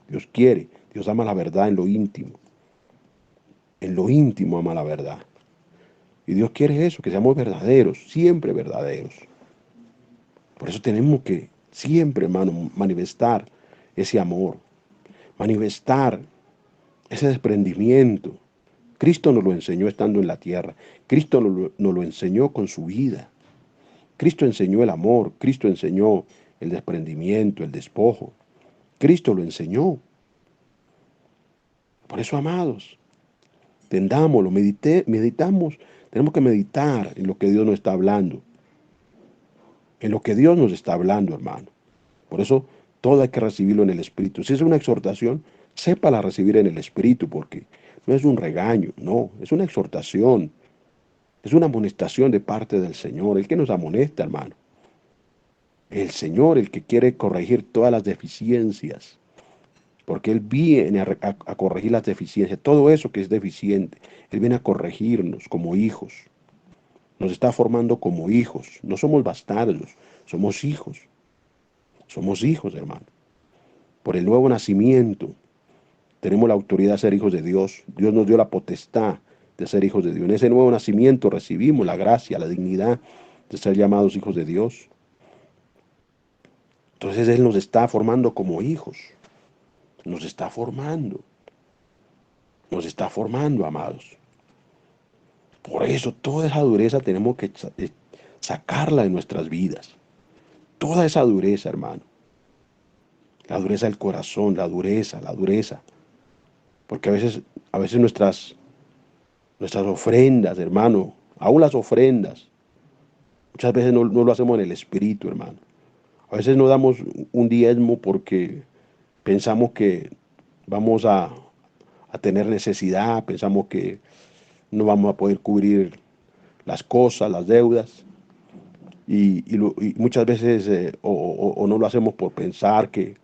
Dios quiere, Dios ama la verdad en lo íntimo. En lo íntimo ama la verdad. Y Dios quiere eso, que seamos verdaderos, siempre verdaderos. Por eso tenemos que siempre, hermano, manifestar ese amor, manifestar ese desprendimiento. Cristo nos lo enseñó estando en la tierra. Cristo nos lo enseñó con su vida. Cristo enseñó el amor. Cristo enseñó el desprendimiento, el despojo. Cristo lo enseñó. Por eso, amados, tendámoslo, meditamos. Tenemos que meditar en lo que Dios nos está hablando. En lo que Dios nos está hablando, hermano. Por eso todo hay que recibirlo en el Espíritu. Si es una exhortación, sépala recibir en el Espíritu, porque no es un regaño, no, es una exhortación. Es una amonestación de parte del Señor, el que nos amonesta, hermano. El Señor, el que quiere corregir todas las deficiencias, porque Él viene a corregir las deficiencias, todo eso que es deficiente. Él viene a corregirnos como hijos. Nos está formando como hijos. No somos bastardos, somos hijos. Somos hijos, hermano. Por el nuevo nacimiento tenemos la autoridad de ser hijos de Dios. Dios nos dio la potestad de ser hijos de Dios. En ese nuevo nacimiento recibimos la gracia, la dignidad de ser llamados hijos de Dios. Entonces Él nos está formando como hijos. Nos está formando. Nos está formando, amados. Por eso toda esa dureza tenemos que sacarla de nuestras vidas. Toda esa dureza, hermano. La dureza del corazón, la dureza, la dureza. Porque a veces nuestras ofrendas, hermano, aún las ofrendas, muchas veces no lo hacemos en el espíritu, hermano. A veces no damos un diezmo porque pensamos que vamos a tener necesidad, pensamos que no vamos a poder cubrir las cosas, las deudas. Y muchas veces o no lo hacemos por pensar que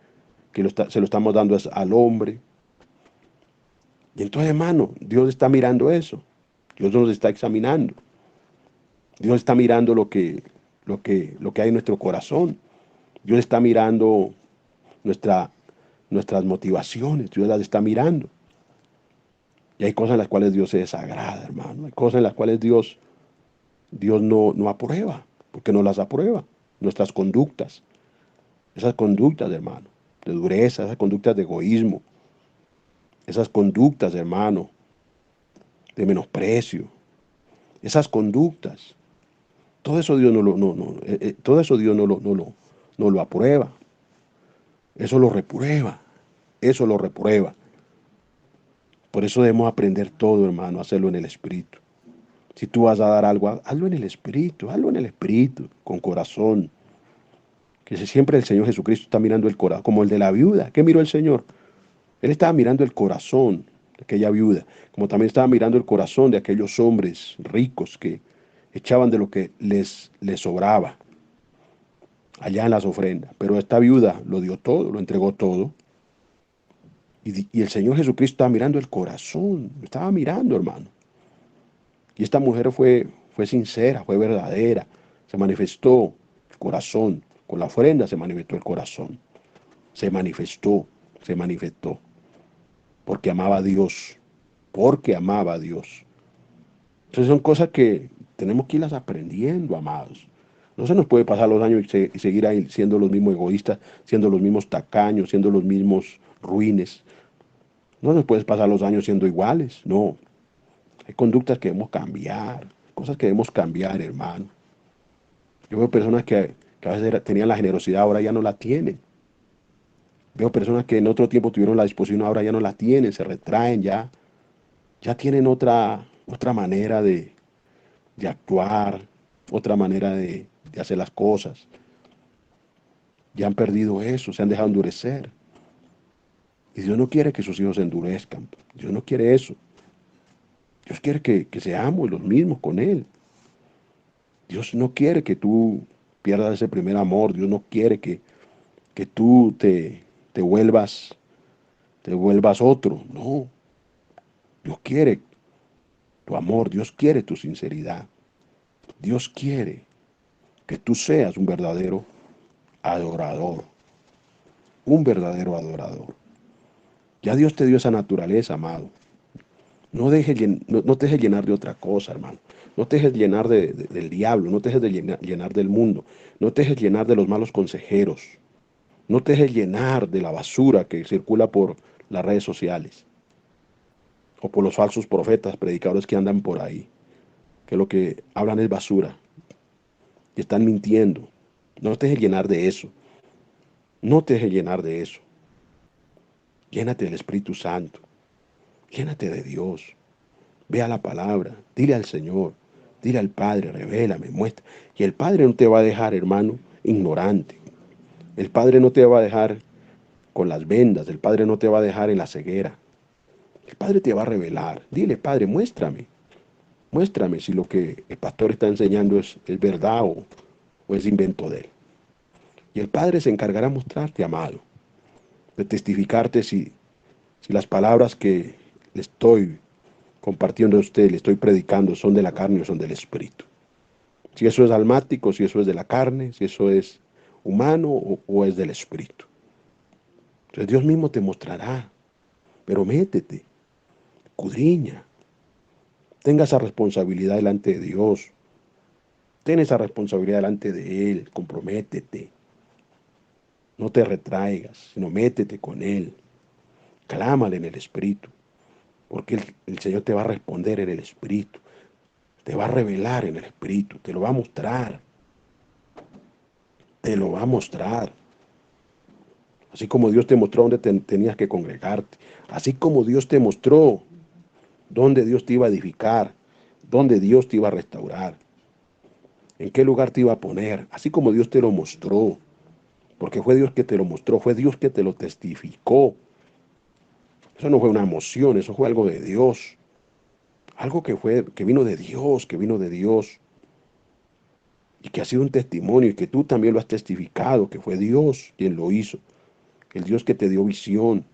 se lo estamos dando al hombre. Y entonces, hermano, Dios está mirando eso. Dios nos está examinando. Dios está mirando lo que hay en nuestro corazón. Dios está mirando nuestras motivaciones. Dios las está mirando. Y hay cosas en las cuales Dios se desagrada, hermano. Hay cosas en las cuales Dios no aprueba, porque no las aprueba. Nuestras conductas, esas conductas, hermano, de dureza, esas conductas de egoísmo, esas conductas, hermano, de menosprecio, esas conductas, todo eso Dios todo eso Dios no lo aprueba. Eso lo reprueba. Eso lo reprueba. Por eso debemos aprender todo, hermano, a hacerlo en el Espíritu. Si tú vas a dar algo, hazlo en el Espíritu, con corazón. Que siempre el Señor Jesucristo está mirando el corazón, como el de la viuda. ¿Qué miró el Señor? Él estaba mirando el corazón de aquella viuda, como también estaba mirando el corazón de aquellos hombres ricos que echaban de lo que les sobraba allá en las ofrendas. Pero esta viuda lo dio todo, lo entregó todo. Y el Señor Jesucristo estaba mirando el corazón, estaba mirando, hermano. Y esta mujer fue sincera, fue verdadera, se manifestó el corazón. Con la ofrenda se manifestó el corazón. Se manifestó. Porque amaba a Dios. Porque amaba a Dios. Entonces son cosas que tenemos que irlas aprendiendo, amados. No se nos puede pasar los años y seguir ahí siendo los mismos egoístas, siendo los mismos tacaños, siendo los mismos ruines. No nos puede pasar los años siendo iguales, no. Hay conductas que debemos cambiar, cosas que debemos cambiar, hermano. Yo veo personas que a veces tenían la generosidad, ahora ya no la tienen. Veo personas que en otro tiempo tuvieron la disposición, ahora ya no la tienen, se retraen ya. Ya tienen otra manera de actuar, otra manera de hacer las cosas. Ya han perdido eso, se han dejado endurecer. Y Dios no quiere que sus hijos se endurezcan. Dios no quiere eso. Dios quiere que seamos los mismos con Él. Dios no quiere que tú pierdas ese primer amor. Dios no quiere que tú te vuelvas otro. No. Dios quiere tu amor. Dios quiere tu sinceridad. Dios quiere que tú seas un verdadero adorador. Un verdadero adorador. Ya Dios te dio esa naturaleza, amado. No te dejes llenar de otra cosa, hermano. No te dejes llenar del diablo. No te dejes llenar del mundo. No te dejes llenar de los malos consejeros. No te dejes llenar de la basura que circula por las redes sociales. O por los falsos profetas, predicadores que andan por ahí. Que lo que hablan es basura. Y están mintiendo. No te dejes llenar de eso. No te dejes llenar de eso. Llénate del Espíritu Santo. Llénate de Dios. Ve a la palabra. Dile al Señor. Dile al Padre, revélame, muestra. Y el Padre no te va a dejar, hermano, ignorante. El Padre no te va a dejar con las vendas. El Padre no te va a dejar en la ceguera. El Padre te va a revelar. Dile, Padre, muéstrame. Muéstrame si lo que el pastor está enseñando es verdad o es invento de él. Y el Padre se encargará de mostrarte, amado, de testificarte si las palabras que le estoy compartiendo a usted, le estoy predicando, son de la carne o son del Espíritu. Si eso es almático, si eso es de la carne, si eso es humano o es del espíritu. Entonces Dios mismo te mostrará, pero métete, escudriña, tenga esa responsabilidad delante de Dios, ten esa responsabilidad delante de Él, comprométete, no te retraigas, sino métete con Él, clámale en el espíritu, porque el Señor te va a responder en el espíritu, te va a revelar en el espíritu, te lo va a mostrar, te lo va a mostrar. Así como Dios te mostró dónde tenías que congregarte, así como Dios te mostró dónde Dios te iba a edificar, dónde Dios te iba a restaurar, en qué lugar te iba a poner, así como Dios te lo mostró, porque fue Dios que te lo mostró, fue Dios que te lo testificó. Eso no fue una emoción, eso fue algo de Dios, algo que vino de Dios, que vino de Dios, y que ha sido un testimonio, y que tú también lo has testificado, que fue Dios quien lo hizo, el Dios que te dio visión,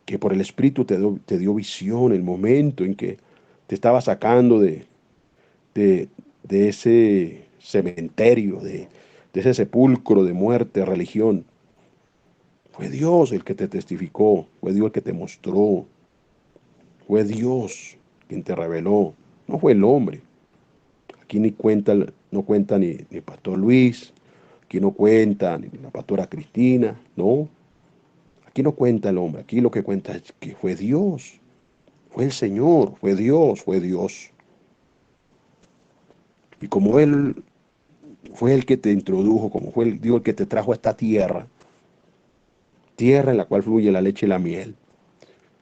que por el Espíritu te dio visión, el momento en que te estaba sacando de, de ese cementerio, de ese sepulcro de muerte, religión. Fue Dios el que te testificó, fue Dios el que te mostró, fue Dios quien te reveló, no fue el hombre. Aquí no cuenta ni el pastor Luis, aquí no cuenta ni la pastora Cristina, no. Aquí no cuenta el hombre, aquí lo que cuenta es que fue Dios, fue el Señor, fue Dios, fue Dios. Y como Él fue el que te introdujo, como fue el Dios el que te trajo a esta tierra, tierra en la cual fluye la leche y la miel,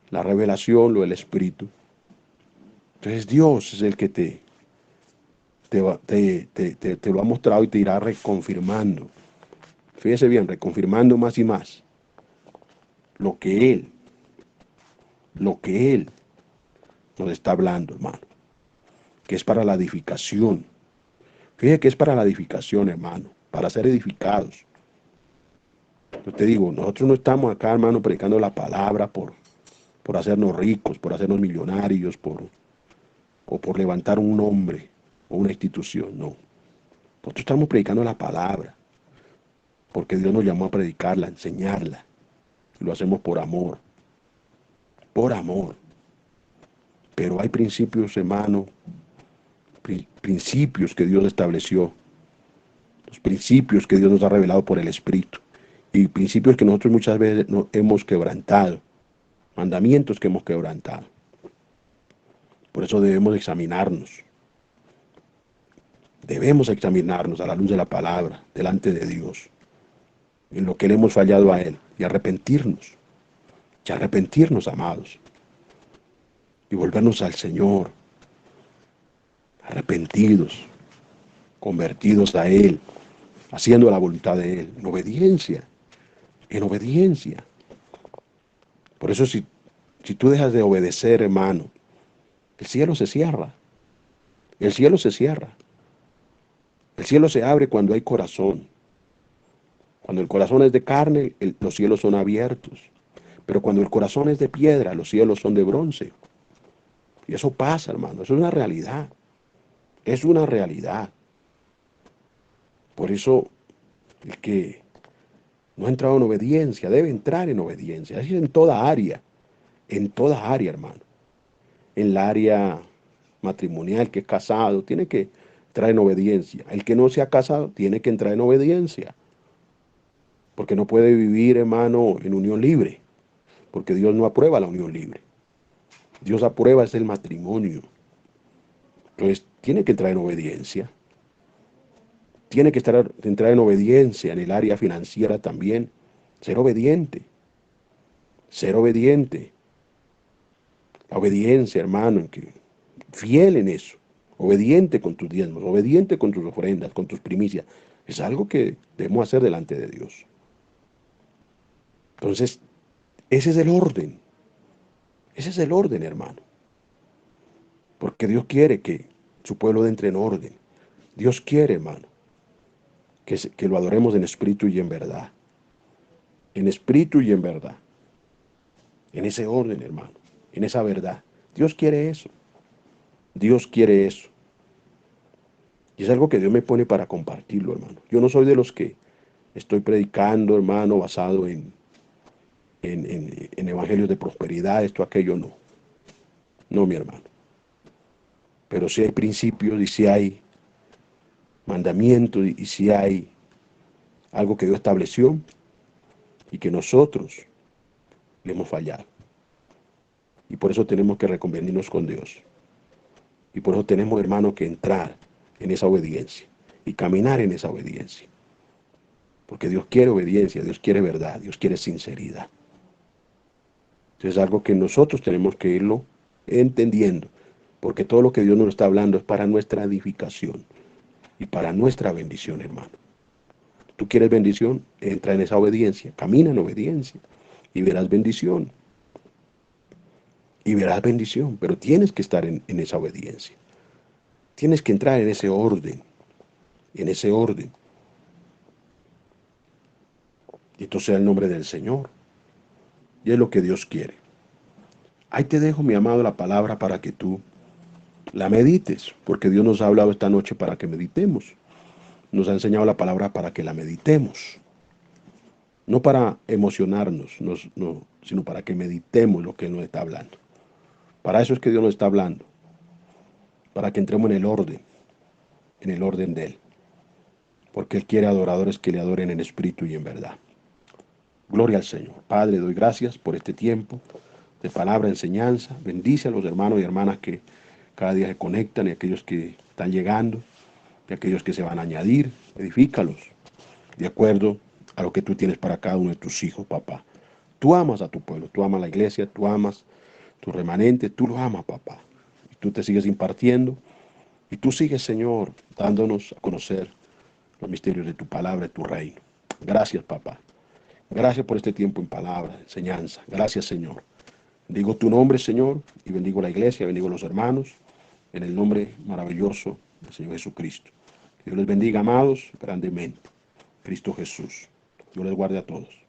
la revelación, lo del Espíritu. Entonces Dios es el que te lo ha mostrado y te irá reconfirmando. Fíjese bien, reconfirmando más y más lo que Él, lo que Él nos está hablando, hermano, que es para la edificación. Fíjese que es para la edificación, hermano, para ser edificados. Yo te digo, nosotros no estamos acá, hermano, predicando la palabra por hacernos ricos, por hacernos millonarios, o por levantar un nombre o una institución, no. Nosotros estamos predicando la palabra, porque Dios nos llamó a predicarla, a enseñarla. Y lo hacemos por amor, por amor. Pero hay principios, hermano, principios que Dios estableció, los principios que Dios nos ha revelado por el Espíritu, y principios que nosotros muchas veces no hemos quebrantado, mandamientos que hemos quebrantado. Por eso debemos examinarnos a la luz de la palabra, delante de Dios, en lo que le hemos fallado a Él, y arrepentirnos, amados, y volvernos al Señor, arrepentidos, convertidos a Él, haciendo la voluntad de Él, en obediencia, en obediencia. Por eso si tú dejas de obedecer, hermano, el cielo se cierra, el cielo se cierra, el cielo se abre cuando hay corazón. Cuando el corazón es de carne, los cielos son abiertos. Pero cuando el corazón es de piedra, los cielos son de bronce. Y eso pasa, hermano, eso es una realidad. Es una realidad. Por eso el que no ha entrado en obediencia debe entrar en obediencia. Así es en toda área, hermano. En la área matrimonial, que es casado, tiene que entrar en obediencia. El que no se ha casado tiene que entrar en obediencia. Porque no puede vivir, hermano, en unión libre. Porque Dios no aprueba la unión libre. Dios aprueba es el matrimonio. Entonces, tiene que entrar en obediencia. Tiene que entrar en obediencia en el área financiera también. Ser obediente. Ser obediente. La obediencia, hermano, fiel en eso. Obediente con tus diezmos, obediente con tus ofrendas, con tus primicias. Es algo que debemos hacer delante de Dios. Entonces, ese es el orden. Ese es el orden, hermano. Porque Dios quiere que su pueblo entre en orden. Dios quiere, hermano, que lo adoremos en espíritu y en verdad. En espíritu y en verdad. En ese orden, hermano. En esa verdad. Dios quiere eso. Dios quiere eso. Y es algo que Dios me pone para compartirlo, hermano. Yo no soy de los que estoy predicando, hermano, basado en evangelios de prosperidad, esto, aquello, no. No, mi hermano. Pero sí hay principios y sí hay mandamientos y sí hay algo que Dios estableció y que nosotros le hemos fallado. Y por eso tenemos que reconvenirnos con Dios. Y por eso tenemos, hermano, que entrar en esa obediencia y caminar en esa obediencia. Porque Dios quiere obediencia, Dios quiere verdad, Dios quiere sinceridad. Entonces es algo que nosotros tenemos que irlo entendiendo. Porque todo lo que Dios nos está hablando es para nuestra edificación y para nuestra bendición, hermano. ¿Tú quieres bendición? Entra en esa obediencia, camina en obediencia y verás bendición. Y verás bendición, pero tienes que estar en esa obediencia. Tienes que entrar en ese orden, en ese orden. Y esto sea el nombre del Señor. Y es lo que Dios quiere. Ahí te dejo, mi amado, la palabra para que tú la medites, porque Dios nos ha hablado esta noche para que meditemos. Nos ha enseñado la palabra para que la meditemos. No para emocionarnos, no, sino para que meditemos lo que Él nos está hablando. Para eso es que Dios nos está hablando. Para que entremos en el orden de Él. Porque Él quiere adoradores que le adoren en espíritu y en verdad. Gloria al Señor. Padre, doy gracias por este tiempo de palabra, enseñanza. Bendice a los hermanos y hermanas que cada día se conectan y aquellos que están llegando y aquellos que se van a añadir. Edifícalos de acuerdo a lo que tú tienes para cada uno de tus hijos, papá. Tú amas a tu pueblo, tú amas a la iglesia, tú amas tu remanente, tú lo amas, papá. Y tú te sigues impartiendo y tú sigues, Señor, dándonos a conocer los misterios de tu palabra, de tu reino. Gracias, papá. Gracias por este tiempo en palabra, enseñanza. Gracias, Señor. Bendigo tu nombre, Señor, y bendigo la iglesia, bendigo a los hermanos, en el nombre maravilloso del Señor Jesucristo. Que Dios les bendiga, amados, grandemente. Cristo Jesús. Dios les guarde a todos.